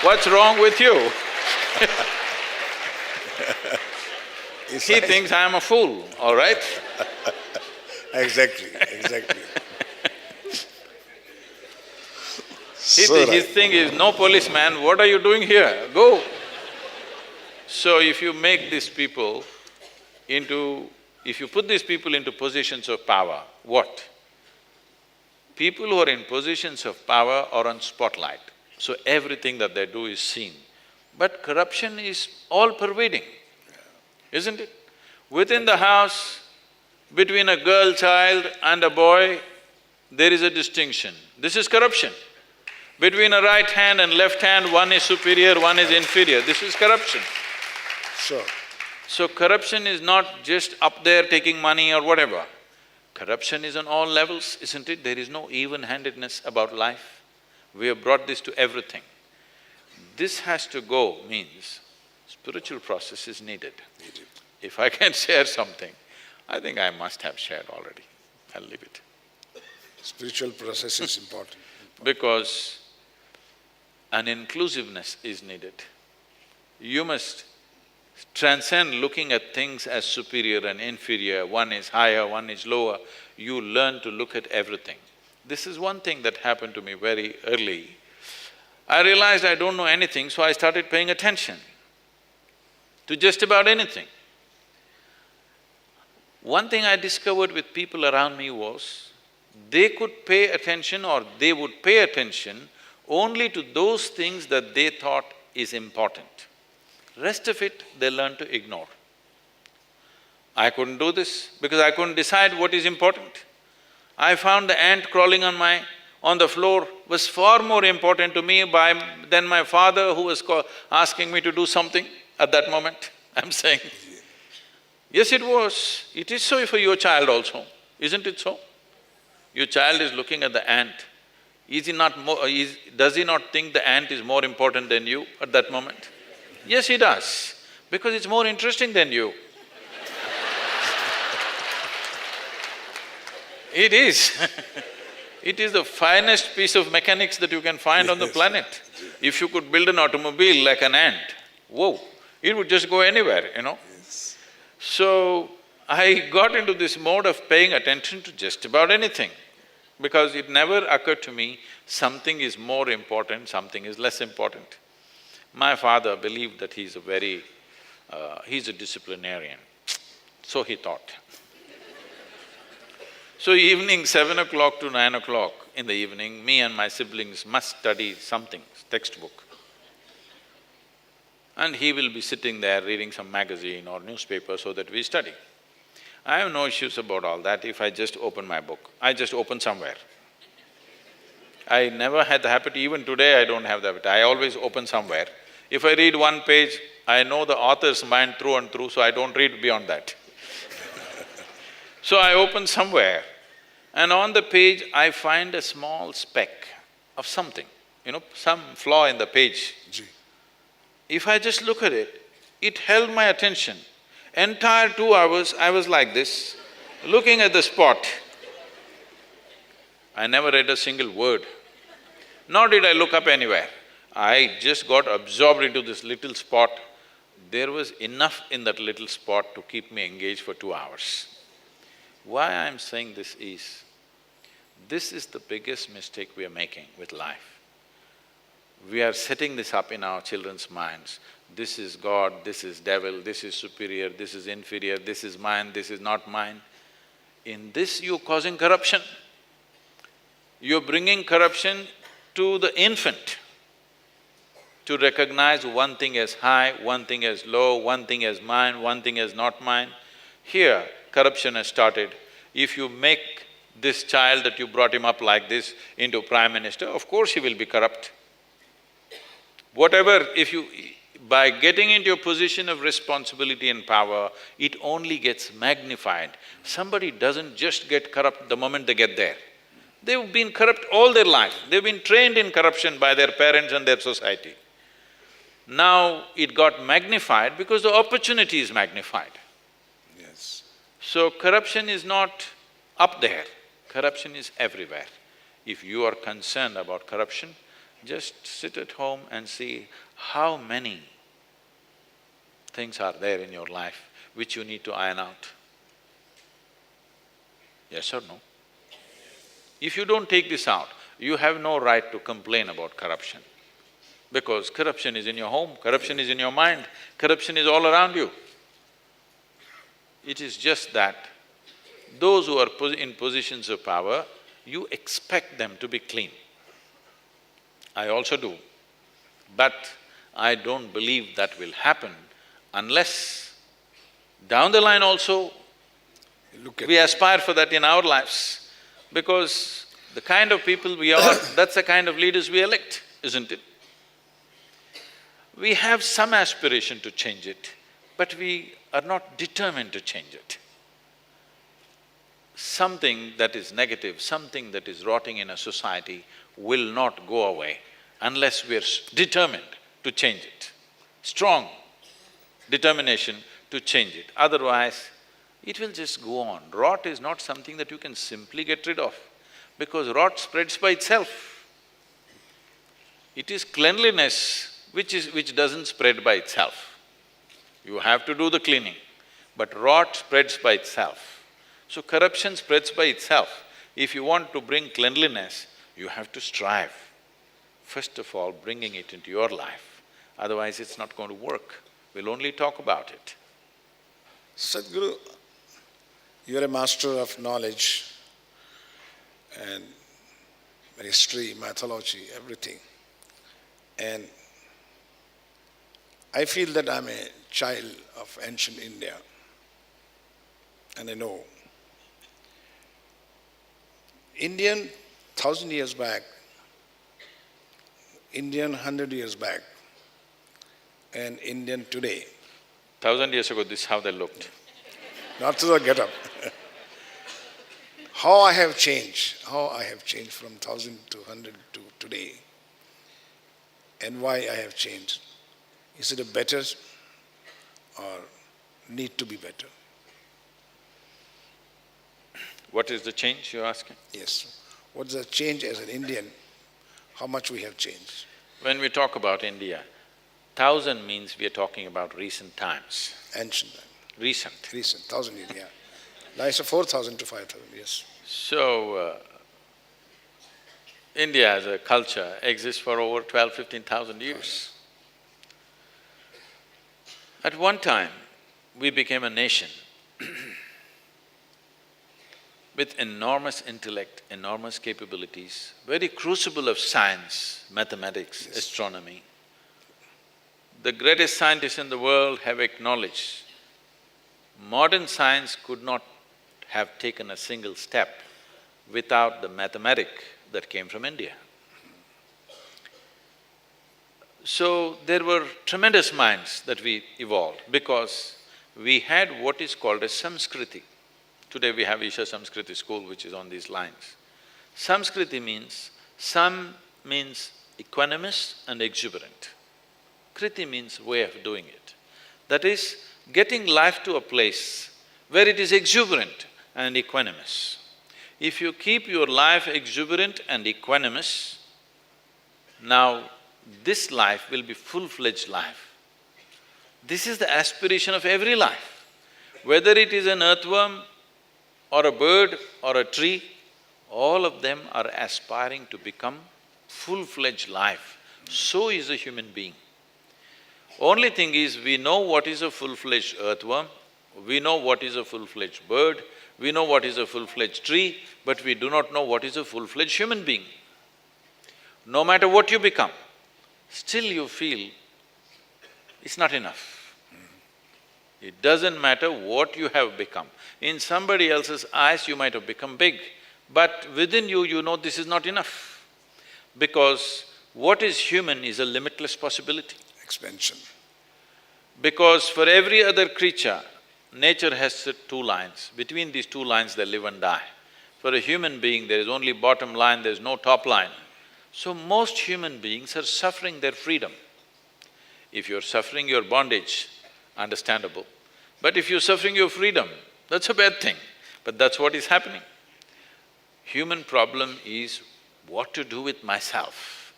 [SPEAKER 1] What's wrong with you? He thinks I am a fool, all right?
[SPEAKER 2] Exactly.
[SPEAKER 1] His thing is, no policeman, what are you doing here? Go. So if you make these people if you put these people into positions of power, what? People who are in positions of power are on spotlight, so everything that they do is seen. But corruption is all-pervading, isn't it? Within the house, between a girl child and a boy, there is a distinction. This is corruption. Between a right hand and left hand, one is superior, one is inferior, this is corruption.
[SPEAKER 2] Sure.
[SPEAKER 1] So corruption is not just up there taking money or whatever. Corruption is on all levels, isn't it? There is no even-handedness about life. We have brought this to everything. This has to go means spiritual process is needed. If I can share something, I think I must have shared already. I'll leave it.
[SPEAKER 2] Spiritual process is important.
[SPEAKER 1] Because an inclusiveness is needed. You must transcend looking at things as superior and inferior, one is higher, one is lower. You learn to look at everything. This is one thing that happened to me very early. I realized I don't know anything, so I started paying attention to just about anything. One thing I discovered with people around me was, they could pay attention or they would pay attention only to those things that they thought is important. Rest of it, they learn to ignore. I couldn't do this because I couldn't decide what is important. I found the ant crawling on the floor was far more important to me than my father who was asking me to do something at that moment. I'm saying, yes, it was. It is so for your child also, isn't it so? Your child is looking at the ant. Does he not think the ant is more important than you at that moment? Yes, he does, because it's more interesting than you. It is. It is the finest piece of mechanics that you can find on the planet. If you could build an automobile like an ant, whoa, it would just go anywhere,
[SPEAKER 2] Yes.
[SPEAKER 1] So, I got into this mode of paying attention to just about anything, because it never occurred to me something is more important, something is less important. My father believed that he's a disciplinarian, so he thought. So evening 7 o'clock to 9 o'clock in the evening, me and my siblings must study something, textbook. And he will be sitting there reading some magazine or newspaper so that we study. I have no issues about all that if I just open my book. I just open somewhere. I never had the habit, even today I don't have the habit, I always open somewhere. If I read one page, I know the author's mind through and through, so I don't read beyond that. So I open somewhere, and on the page I find a small speck of something, some flaw in the page.
[SPEAKER 2] Ji.
[SPEAKER 1] If I just look at it, it held my attention. Entire 2 hours I was like this, looking at the spot. I never read a single word, nor did I look up anywhere. I just got absorbed into this little spot. There was enough in that little spot to keep me engaged for 2 hours. Why I'm saying this is the biggest mistake we are making with life. We are setting this up in our children's minds. This is God, this is devil, this is superior, this is inferior, this is mine, this is not mine. In this you're causing corruption. You're bringing corruption to the infant, to recognize one thing as high, one thing as low, one thing as mine, one thing as not mine. Here, corruption has started. If you make this child that you brought him up like this into Prime Minister, of course he will be corrupt. Whatever, by getting into a position of responsibility and power, it only gets magnified. Somebody doesn't just get corrupt the moment they get there. They've been corrupt all their life, they've been trained in corruption by their parents and their society. Now it got magnified because the opportunity is magnified.
[SPEAKER 2] Yes.
[SPEAKER 1] So corruption is not up there, corruption is everywhere. If you are concerned about corruption, just sit at home and see how many things are there in your life which you need to iron out. Yes or no? If you don't take this out, you have no right to complain about corruption. Because corruption is in your home, corruption is in your mind, corruption is all around you. It is just that those who are in positions of power, you expect them to be clean. I also do, but I don't believe that will happen unless down the line also we aspire for that in our lives, because the kind of people we are, that's the kind of leaders we elect, isn't it? We have some aspiration to change it, but we are not determined to change it. Something that is negative, something that is rotting in a society will not go away unless we're determined to change it. Strong determination to change it, otherwise it will just go on. Rot is not something that you can simply get rid of, because rot spreads by itself. It is cleanliness which doesn't spread by itself. You have to do the cleaning, but rot spreads by itself. So corruption spreads by itself. If you want to bring cleanliness, you have to strive. First of all, bringing it into your life, otherwise it's not going to work. We'll only talk about it.
[SPEAKER 2] Sadhguru, you're a master of knowledge and history, mythology, everything. And I feel that I'm a child of ancient India, and I know Indian 1,000 years back, Indian 100 years back, and Indian today.
[SPEAKER 1] 1,000 years ago, this is how they looked.
[SPEAKER 2] Not to the get-up. How I have changed from 1,000 to 100 to today, and why I have changed. Is it a better or need to be better?
[SPEAKER 1] What is the change you're asking?
[SPEAKER 2] Yes. What's the change as an Indian? How much we have changed?
[SPEAKER 1] When we talk about India, 1,000 means we are talking about recent times.
[SPEAKER 2] Ancient time.
[SPEAKER 1] Recent.
[SPEAKER 2] Recent, 1,000 years, yeah. Like 4,000 to 5,000, yes.
[SPEAKER 1] So, India as a culture exists for over 12,000–15,000 years. At one time, we became a nation with enormous intellect, enormous capabilities, very crucible of science, mathematics,
[SPEAKER 2] Yes.
[SPEAKER 1] astronomy. The greatest scientists in the world have acknowledged modern science could not have taken a single step without the mathematic that came from India. So there were tremendous minds that we evolved because we had what is called a Samskriti. Today we have Isha Samskriti school which is on these lines. Samskriti means… Sam means equanimous and exuberant. Kriti means way of doing it. That is, getting life to a place where it is exuberant and equanimous. If you keep your life exuberant and equanimous, now this life will be full-fledged life. This is the aspiration of every life. Whether it is an earthworm or a bird or a tree, all of them are aspiring to become full-fledged life. So is a human being. Only thing is, we know what is a full-fledged earthworm, we know what is a full-fledged bird, we know what is a full-fledged tree, but we do not know what is a full-fledged human being. No matter what you become, still you feel it's not enough. It doesn't matter what you have become. In somebody else's eyes you might have become big, but within you, you know this is not enough. Because what is human is a limitless possibility.
[SPEAKER 2] Expansion.
[SPEAKER 1] Because for every other creature, nature has two lines. Between these two lines they live and die. For a human being, there is only bottom line, there is no top line. So most human beings are suffering their freedom. If you're suffering your bondage, understandable. But if you're suffering your freedom, that's a bad thing. But that's what is happening. Human problem is what to do with myself.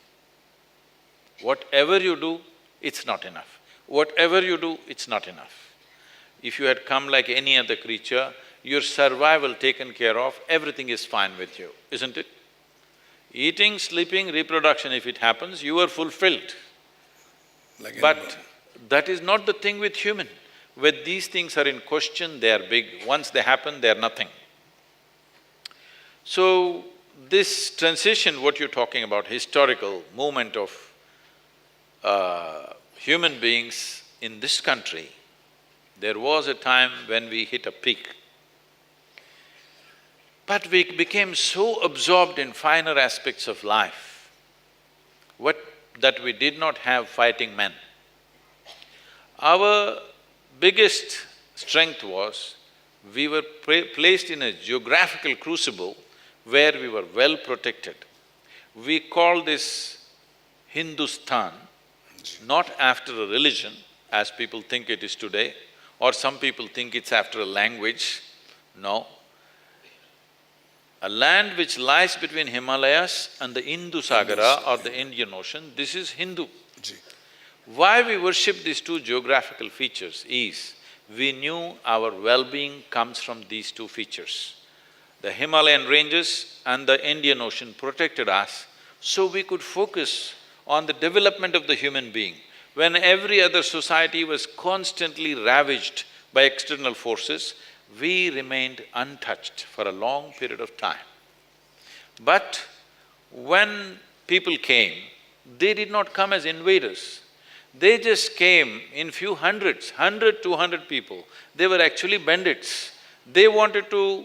[SPEAKER 1] Whatever you do, it's not enough. Whatever you do, it's not enough. If you had come like any other creature, your survival taken care of, everything is fine with you, isn't it? Eating, sleeping, reproduction, if it happens, you are fulfilled.
[SPEAKER 2] Like
[SPEAKER 1] But that is not the thing with human. When these things are in question, they are big. Once they happen, they are nothing. So, this transition, what you're talking about, historical movement of human beings in this country, there was a time when we hit a peak. But we became so absorbed in finer aspects of life, that we did not have fighting men. Our biggest strength was, we were placed in a geographical crucible where we were well protected. We call this Hindustan, not after a religion, as people think it is today, or some people think it's after a language. No. A land which lies between Himalayas and the Indus-Sagara or the Indian Ocean, this is Hindu. Why we worship these two geographical features is, we knew our well-being comes from these two features. The Himalayan ranges and the Indian Ocean protected us, so we could focus on the development of the human being. When every other society was constantly ravaged by external forces, we remained untouched for a long period of time. But when people came, they did not come as invaders. They just came in few hundreds, 100, 200 people. They were actually bandits. They wanted to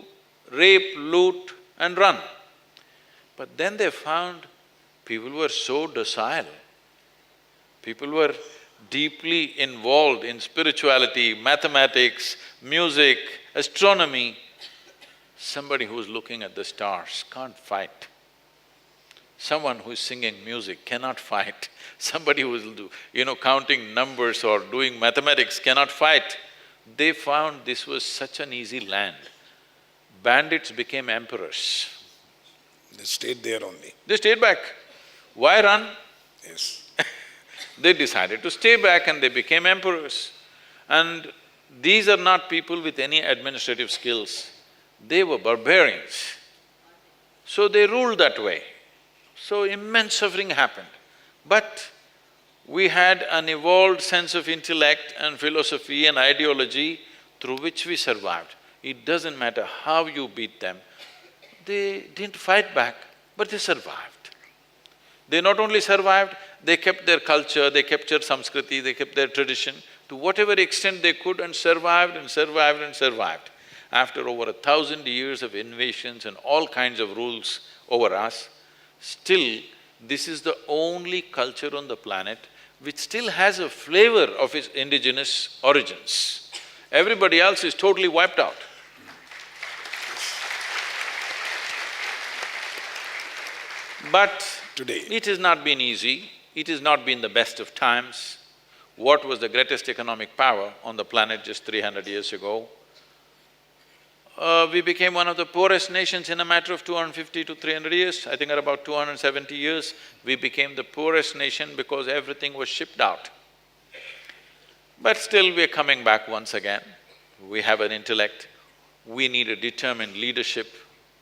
[SPEAKER 1] rape, loot and run. But then they found people were so docile, people were deeply involved in spirituality, mathematics, music, astronomy. Somebody who's looking at the stars can't fight. Someone who's singing music cannot fight. Somebody who's counting numbers or doing mathematics cannot fight. They found this was such an easy land. Bandits became emperors.
[SPEAKER 2] They stayed there only.
[SPEAKER 1] They stayed back. Why run?
[SPEAKER 2] Yes.
[SPEAKER 1] They decided to stay back and they became emperors. And these are not people with any administrative skills. They were barbarians. So they ruled that way. So immense suffering happened. But we had an evolved sense of intellect and philosophy and ideology through which we survived. It doesn't matter how you beat them, they didn't fight back, but they survived. They not only survived, they kept their culture, they kept their samskriti, they kept their tradition to whatever extent they could and survived and survived and survived. after over 1,000 years of invasions and all kinds of rules over us, still this is the only culture on the planet which still has a flavor of its indigenous origins. Everybody else is totally wiped out. But
[SPEAKER 2] Today.
[SPEAKER 1] it has not been easy, it has not been the best of times. What was the greatest economic power on the planet just 300 years ago? We became one of the poorest nations in a matter of 250 to 300 years. I think at about 270 years, we became the poorest nation because everything was shipped out. But still we're coming back once again. We have an intellect, we need a determined leadership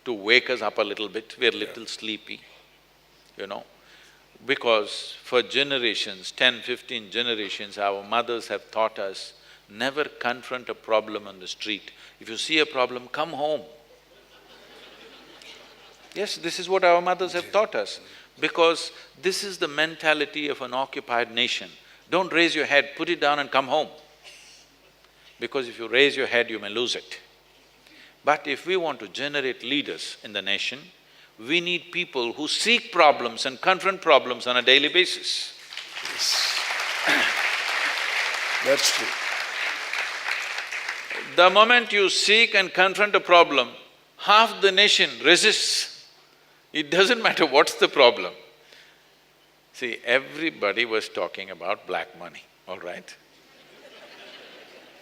[SPEAKER 1] to wake us up a little bit, we're a little sleepy, you know. Because for generations, 10, 15 generations, our mothers have taught us, never confront a problem on the street. If you see a problem, come home. Yes, this is what our mothers have taught us, because this is the mentality of an occupied nation. Don't raise your head, put it down and come home. Because if you raise your head, you may lose it. But if we want to generate leaders in the nation, we need people who seek problems and confront problems on a daily basis.
[SPEAKER 2] Yes. That's true.
[SPEAKER 1] The moment you seek and confront a problem, half the nation resists. It doesn't matter what's the problem. See, everybody was talking about black money, all right?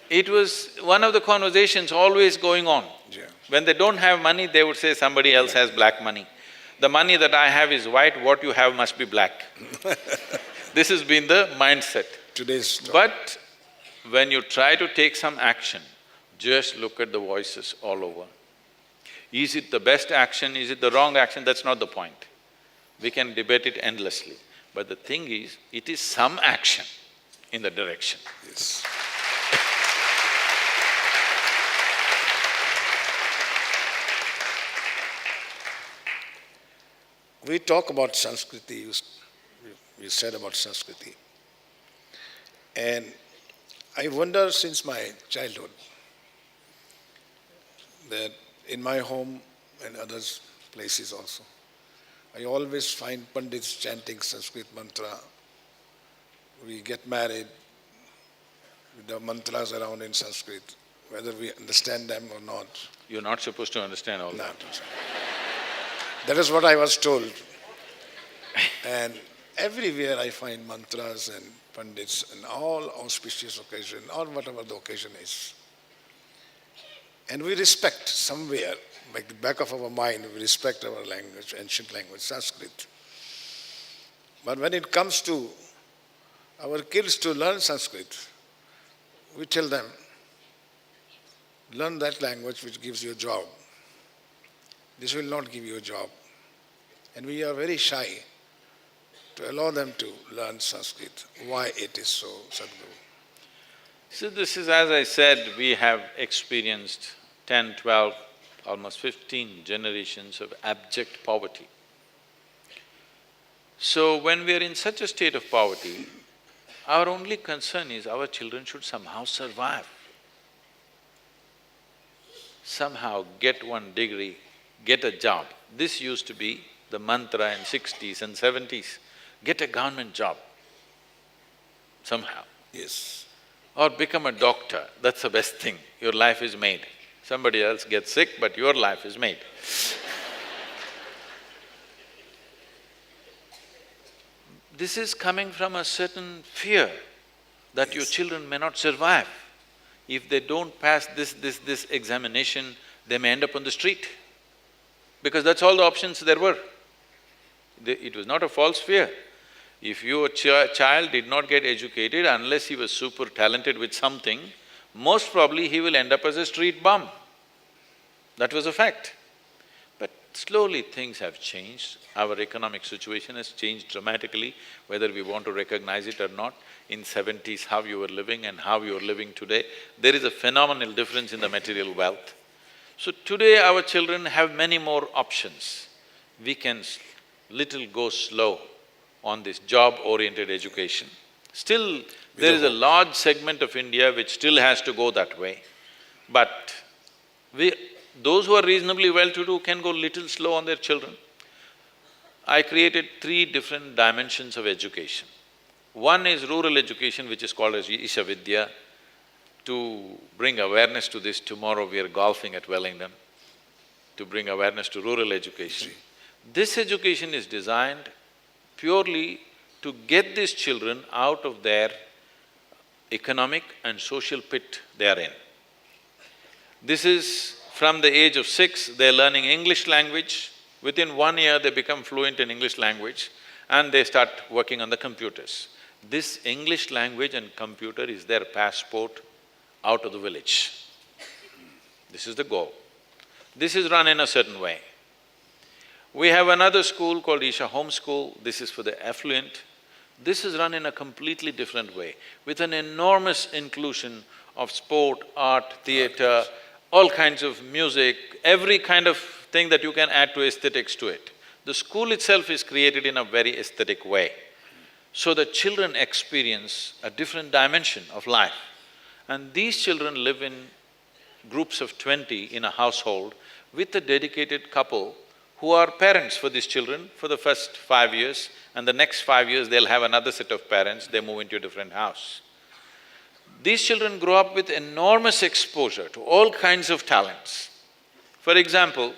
[SPEAKER 1] It was one of the conversations always going on.
[SPEAKER 2] Yeah.
[SPEAKER 1] When they don't have money, they would say somebody else has black money. The money that I have is white, what you have must be black. This has been the mindset.
[SPEAKER 2] Today's talk.
[SPEAKER 1] But when you try to take some action, just look at the voices all over. Is it the best action, is it the wrong action? That's not the point. We can debate it endlessly. But the thing is, it is some action in the direction.
[SPEAKER 2] Yes. We talk about Sanskriti, you said about Sanskriti. And I wonder since my childhood that in my home and other places also, I always find Pandits chanting Sanskrit mantra. We get married with the mantras around in Sanskrit, whether we understand them or not.
[SPEAKER 1] You're not supposed to understand all that.
[SPEAKER 2] That is what I was told. And everywhere I find mantras and Pandits and all auspicious occasion or whatever the occasion is. And we respect somewhere, like the back of our mind, we respect our language, ancient language, Sanskrit. But when it comes to our kids to learn Sanskrit, we tell them, learn that language which gives you a job. This will not give you a job. And we are very shy to allow them to learn Sanskrit. Why it is so, Sadhguru?
[SPEAKER 1] So this is, as I said, we have experienced 10, 12, almost 15 generations of abject poverty. So when we are in such a state of poverty, our only concern is our children should somehow survive. Somehow get one degree, get a job. This used to be the mantra in 60s and 70s. Get a government job, somehow.
[SPEAKER 2] Yes.
[SPEAKER 1] Or become a doctor, that's the best thing, your life is made. Somebody else gets sick, but your life is made. This is coming from a certain fear that your children may not survive. If they don't pass this examination, they may end up on the street. Because that's all the options there were. It was not a false fear. If your child did not get educated, unless he was super talented with something, most probably he will end up as a street bum. That was a fact. But slowly things have changed. Our economic situation has changed dramatically, whether we want to recognize it or not. In 70s, how you were living and how you are living today, there is a phenomenal difference in the material wealth. So today our children have many more options. We can little go slow on this job-oriented education. Still, there is a large segment of India which still has to go that way. But Those who are reasonably well-to-do can go little slow on their children. I created 3 different dimensions of education. One is rural education, which is called as Isha Vidya. To bring awareness to this, tomorrow we are golfing at Wellington, to bring awareness to rural education. This education is designed purely to get these children out of their economic and social pit they are in. This is from the age of 6, they're learning English language. Within 1 year, they become fluent in English language and they start working on the computers. This English language and computer is their passport out of the village. This is the goal. This is run in a certain way. We have another school called Isha Home School, this is for the affluent. This is run in a completely different way, with an enormous inclusion of sport, art, theatre, all kinds of music, every kind of thing that you can add to aesthetics to it. The school itself is created in a very aesthetic way, so that children experience a different dimension of life. And these children live in groups of 20 in a household with a dedicated couple who are parents for these children for the first 5 years, and the next 5 years they'll have another set of parents, they move into a different house. These children grow up with enormous exposure to all kinds of talents. For example,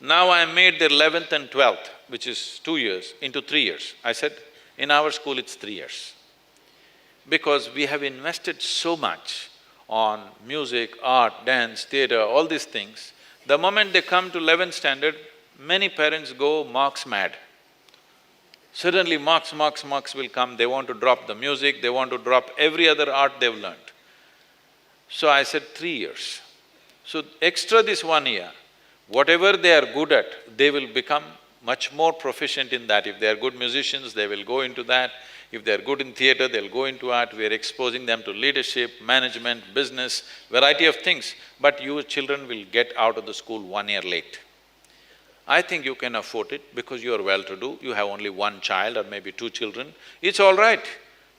[SPEAKER 1] now I made their 11th and 12th, which is 2 years, into 3 years. I said, in our school it's 3 years. Because we have invested so much on music, art, dance, theatre, all these things. The moment they come to 11th standard, many parents go marks mad. Suddenly marks will come, they want to drop the music, they want to drop every other art they've learned. So I said 3 years. So extra this 1 year, whatever they are good at, they will become much more proficient in that. If they are good musicians, they will go into that. If they are good in theatre, they'll go into art. We are exposing them to leadership, management, business, variety of things. But your children will get out of the school 1 year late. I think you can afford it because you are well-to-do, you have only 1 child or maybe 2 children, it's all right.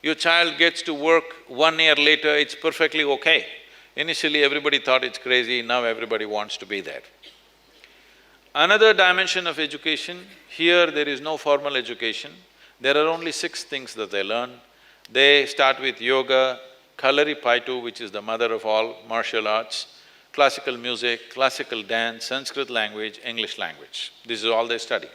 [SPEAKER 1] Your child gets to work 1 year later, it's perfectly okay. Initially everybody thought it's crazy, now everybody wants to be there. Another dimension of education, here there is no formal education. There are only 6 things that they learn. They start with yoga, Kalaripaitu, which is the mother of all martial arts, classical music, classical dance, Sanskrit language, English language. This is all they study.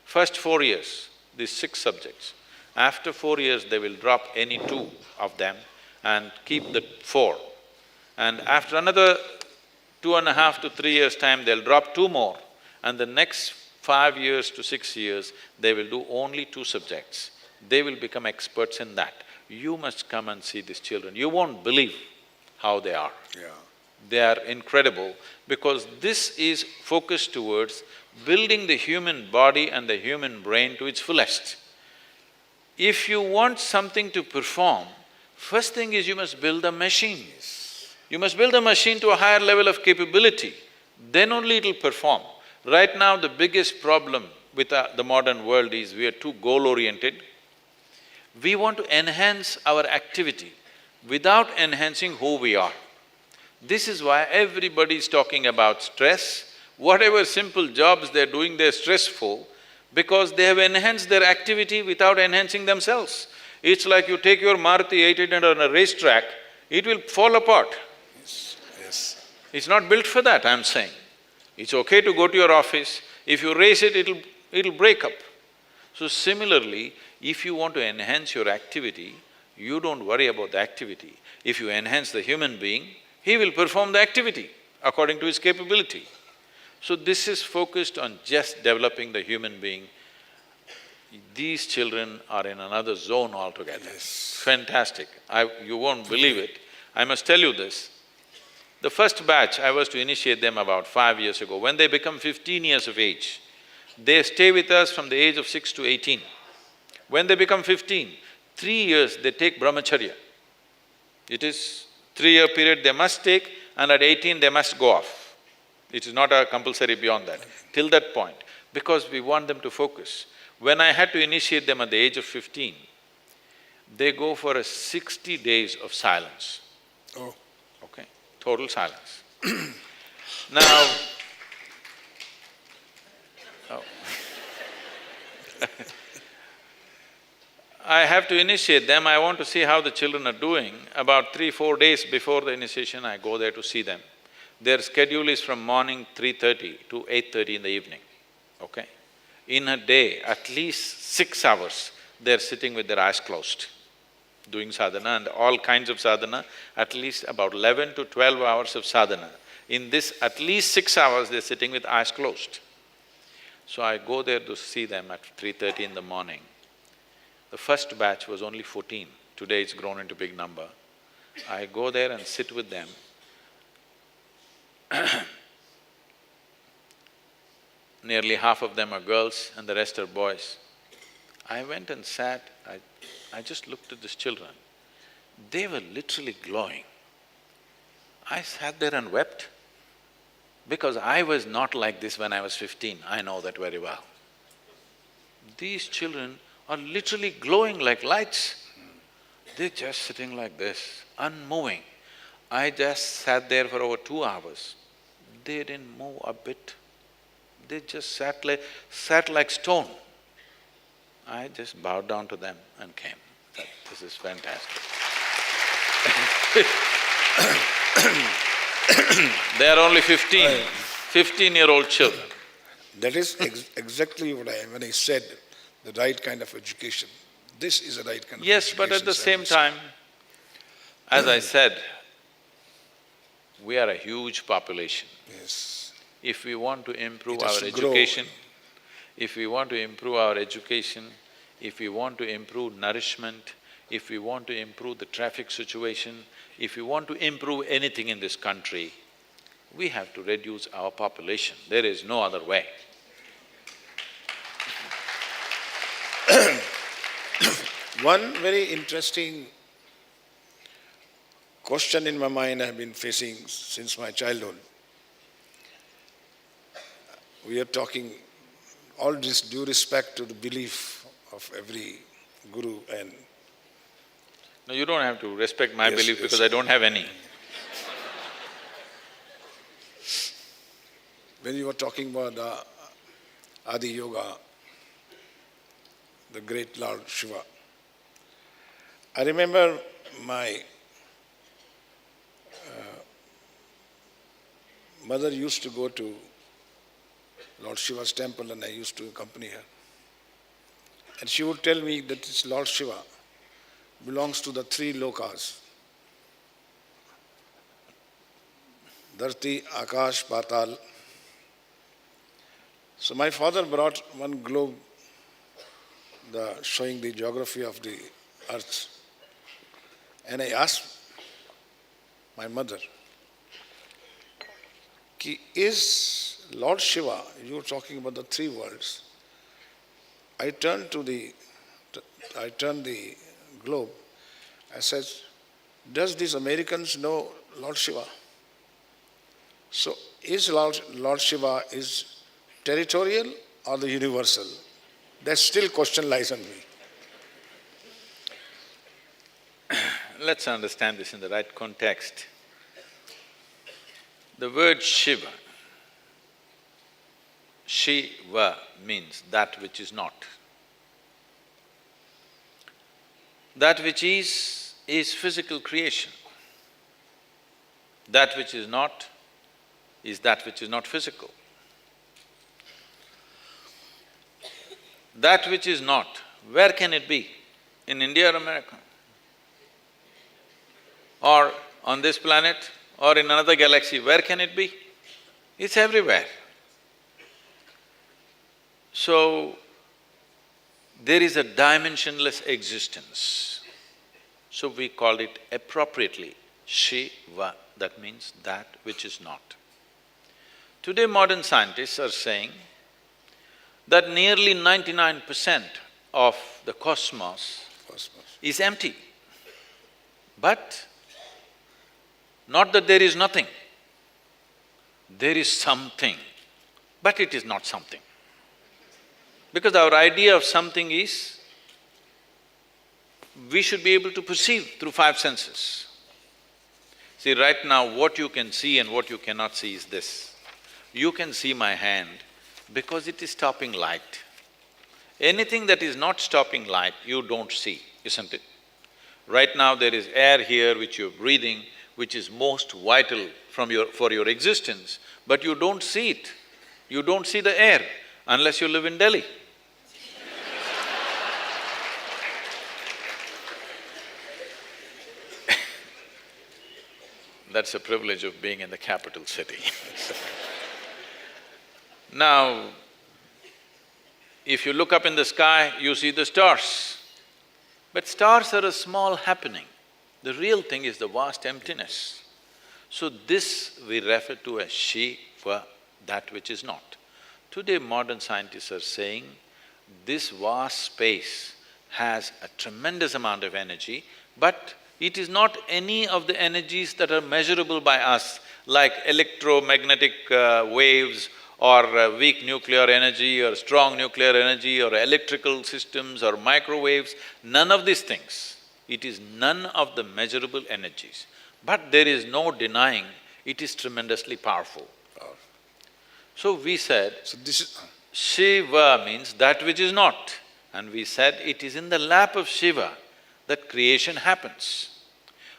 [SPEAKER 1] First 4 years, these 6 subjects. After 4 years, they will drop any 2 of them and keep the 4. And after another 2.5 to 3 years' time, they'll drop 2 more. And the next 5 years to 6 years, they will do only 2 subjects. They will become experts in that. You must come and see these children. You won't believe how they are.
[SPEAKER 2] Yeah.
[SPEAKER 1] They are incredible because this is focused towards building the human body and the human brain to its fullest. If you want something to perform, first thing is you must build a machine. You must build a machine to a higher level of capability, then only it'll perform. Right now, the biggest problem with the modern world is we are too goal-oriented. We want to enhance our activity without enhancing who we are. This is why everybody is talking about stress. Whatever simple jobs they're doing, they're stressful because they have enhanced their activity without enhancing themselves. It's like you take your Maruti 800 on a racetrack, it will fall apart.
[SPEAKER 2] Yes.
[SPEAKER 1] It's not built for that, I'm saying. It's okay to go to your office, if you race it, it'll break up. So similarly, if you want to enhance your activity, you don't worry about the activity. If you enhance the human being, he will perform the activity according to his capability. So this is focused on just developing the human being. These children are in another zone altogether.
[SPEAKER 2] Yes.
[SPEAKER 1] Fantastic. You won't believe it. I must tell you this. The first batch, I was to initiate them about 5 years ago. When they become 15 years of age, they stay with us from the age of 6 to 18. When they become 15, 3 years they take brahmacharya. It is 3-year period they must take, and at 18 they must go off. It is not a compulsory beyond that, till that point, because we want them to focus. When I had to initiate them at the age of 15, they go for a 60 days of silence.
[SPEAKER 2] Oh.
[SPEAKER 1] Okay, total silence. Now, oh. I have to initiate them, I want to see how the children are doing. About 3-4 days before the initiation, I go there to see them. Their schedule is from morning 3:30 to 8:30 in the evening, okay? In a day, at least 6 hours, they're sitting with their eyes closed, doing sadhana and all kinds of sadhana, at least about 11 to 12 hours of sadhana. In this, at least 6 hours, they're sitting with eyes closed. So I go there to see them at 3:30 in the morning. The first batch was only 14, today it's grown into big number. I go there and sit with them. Nearly half of them are girls and the rest are boys. I went and sat, I just looked at these children. They were literally glowing. I sat there and wept because I was not like this when I was 15, I know that very well. These children are literally glowing like lights. They're just sitting like this, unmoving. I just sat there for over 2 hours. They didn't move a bit. They just sat like stone. I just bowed down to them and came. This is fantastic. They are only 15-year-old children.
[SPEAKER 2] That is exactly what when I said, the right kind of education. This is the right kind of education.
[SPEAKER 1] Yes, but at the same time, as I said, we are a huge population.
[SPEAKER 2] Yes.
[SPEAKER 1] If we want to improve
[SPEAKER 2] It has
[SPEAKER 1] our
[SPEAKER 2] to grow.
[SPEAKER 1] education, if we want to improve our education, if we want to improve nourishment, if we want to improve the traffic situation, if we want to improve anything in this country, we have to reduce our population. There is no other way.
[SPEAKER 2] One very interesting question in my mind I have been facing since my childhood. We are talking, all this due respect to the belief of every guru and…
[SPEAKER 1] No, you don't have to respect my
[SPEAKER 2] Yes,
[SPEAKER 1] belief
[SPEAKER 2] yes.
[SPEAKER 1] because I don't have any.
[SPEAKER 2] When you were talking about the Adi Yoga, the great Lord Shiva, I remember my mother used to go to Lord Shiva's temple and I used to accompany her. And she would tell me that this Lord Shiva belongs to the 3 lokas: Dharti, Akash, Patal. So my father brought one globe showing the geography of the earth. And I asked my mother, is Lord Shiva, you were talking about the 3 worlds. I turned the globe. I said, does these Americans know Lord Shiva? So is Lord Shiva is territorial or the universal? That still question lies on me.
[SPEAKER 1] Let's understand this in the right context. The word Shiva, Shiva means that which is not. That which is physical creation. That which is not is that which is not physical. That which is not, where can it be? In India or America? Or on this planet or in another galaxy, where can it be? It's everywhere. So, there is a dimensionless existence. So we called it appropriately Shiva, that means that which is not. Today modern scientists are saying that nearly 99% of the cosmos is empty. But not that there is nothing. There is something, but it is not something. Because our idea of something is, we should be able to perceive through 5 senses. See, right now what you can see and what you cannot see is this. You can see my hand because it is stopping light. Anything that is not stopping light, you don't see, isn't it? Right now there is air here which you're breathing, which is most vital for your existence, but you don't see it. You don't see the air unless you live in Delhi. That's the privilege of being in the capital city. Now, if you look up in the sky, you see the stars. But stars are a small happening. The real thing is the vast emptiness. So this we refer to as Shiva, that which is not. Today modern scientists are saying this vast space has a tremendous amount of energy, but it is not any of the energies that are measurable by us, like electromagnetic waves or weak nuclear energy or strong nuclear energy or electrical systems or microwaves, none of these things. It is none of the measurable energies. But there is no denying it is tremendously powerful. So we said, Shiva means that which is not. And we said it is in the lap of Shiva that creation happens.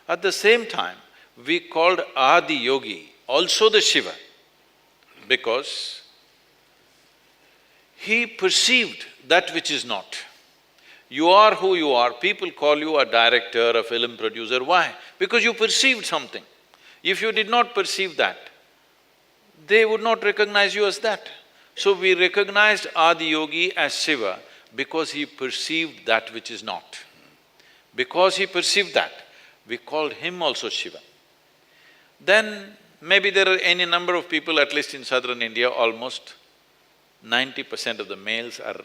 [SPEAKER 1] At the same time, we called Adi Yogi also the Shiva because he perceived that which is not. You are who you are, people call you a director, a film producer, why? Because you perceived something. If you did not perceive that, they would not recognize you as that. So we recognized Adi Yogi as Shiva because he perceived that which is not. Because he perceived that, we called him also Shiva. Then maybe there are any number of people, at least in southern India, almost 90% of the males are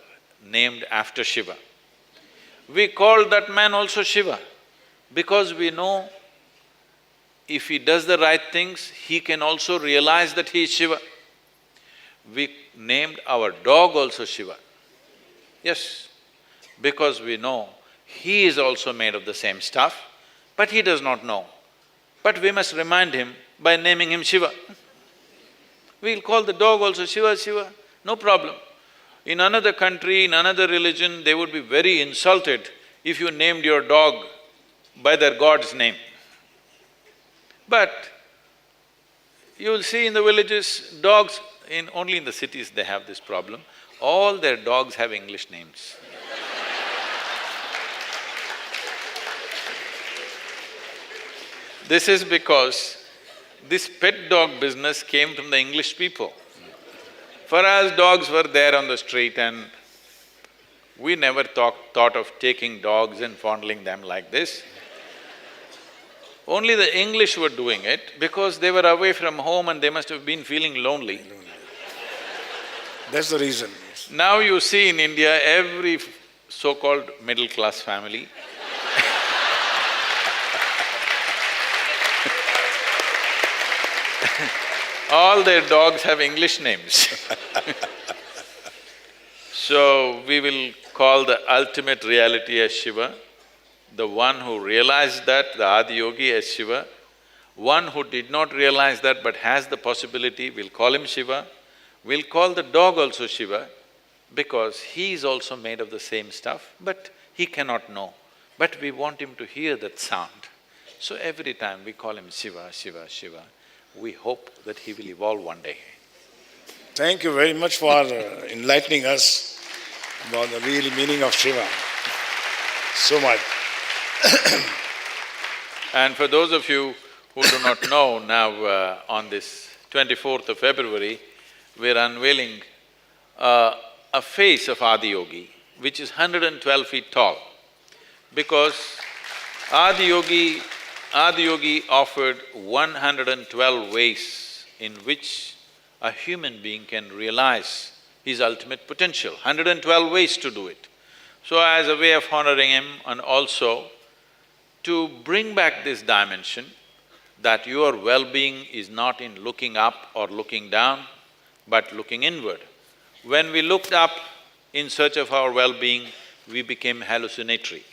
[SPEAKER 1] named after Shiva. We called that man also Shiva because we know if he does the right things, he can also realize that he is Shiva. We named our dog also Shiva. Yes, because we know he is also made of the same stuff, but he does not know. But we must remind him by naming him Shiva. We'll call the dog also Shiva, Shiva, no problem. In another country, in another religion, they would be very insulted if you named your dog by their god's name. But you'll see in the villages, dogs, only in the cities they have this problem, all their dogs have English names. This is because this pet dog business came from the English people. For us, dogs were there on the street and we never thought of taking dogs and fondling them like this. Only the English were doing it because they were away from home and they must have been feeling lonely.
[SPEAKER 2] That's the reason.
[SPEAKER 1] Now you see in India, every so-called middle-class family all their dogs have English names. So we will call the ultimate reality as Shiva, the one who realized that, the Adi Yogi, as Shiva. One who did not realize that but has the possibility, we'll call him Shiva. We'll call the dog also Shiva because he is also made of the same stuff, but he cannot know. But we want him to hear that sound. So every time we call him Shiva, Shiva, Shiva, we hope that he will evolve one day.
[SPEAKER 2] Thank you very much for enlightening us about the real meaning of Shiva. So much.
[SPEAKER 1] And for those of you who do not know, now on this 24th of February, we're unveiling a face of Adi Yogi, which is 112 feet tall. Because Adi Yogi offered 112 ways in which a human being can realize his ultimate potential, 112 ways to do it. So as a way of honoring him and also to bring back this dimension that your well-being is not in looking up or looking down, but looking inward. When we looked up in search of our well-being, we became hallucinatory.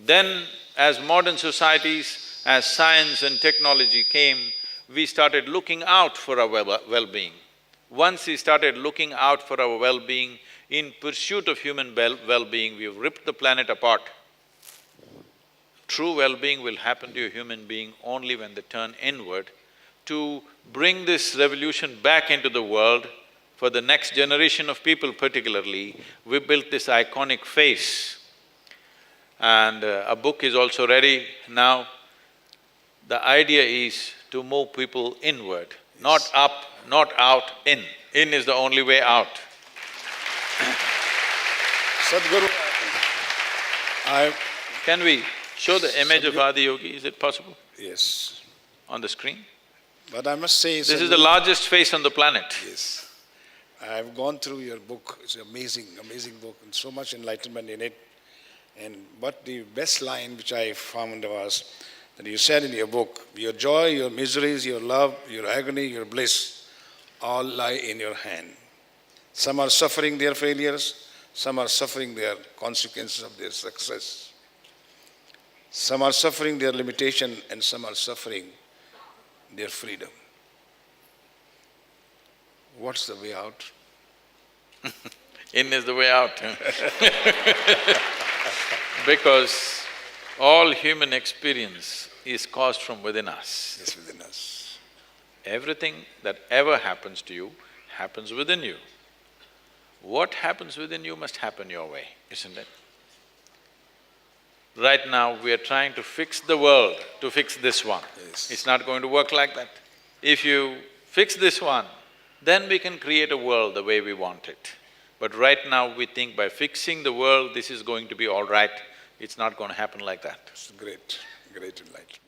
[SPEAKER 1] Then, as modern societies As science and technology came, we started looking out for our well-being. Once we started looking out for our well-being, in pursuit of human well-being, we've ripped the planet apart. True well-being will happen to a human being only when they turn inward. To bring this revolution back into the world, for the next generation of people particularly, we built this iconic face. And a book is also ready now. The idea is to move people inward, not up, not out, in. In is the only way out.
[SPEAKER 2] Sadhguru,
[SPEAKER 1] Can we show the image of Adi Yogi, is it possible?
[SPEAKER 2] Yes.
[SPEAKER 1] On the screen?
[SPEAKER 2] But I must say,
[SPEAKER 1] This is the largest face on the planet.
[SPEAKER 2] Yes. I've gone through your book. It's an amazing, amazing book, and so much enlightenment in it. And but the best line which I found was that you said in your book, your joy, your miseries, your love, your agony, your bliss, all lie in your hand. Some are suffering their failures, some are suffering their consequences of their success. Some are suffering their limitation, and some are suffering their freedom. What's the way out?
[SPEAKER 1] In is the way out. Because all human experience is caused from within us.
[SPEAKER 2] Yes, within us.
[SPEAKER 1] Everything that ever happens to you happens within you. What happens within you must happen your way, isn't it? Right now, we are trying to fix the world to fix this one.
[SPEAKER 2] Yes.
[SPEAKER 1] It's not going to work like that. If you fix this one, then we can create a world the way we want it. But right now, we think by fixing the world, this is going to be all right. It's not going to happen like that.
[SPEAKER 2] It's great, great enlightenment.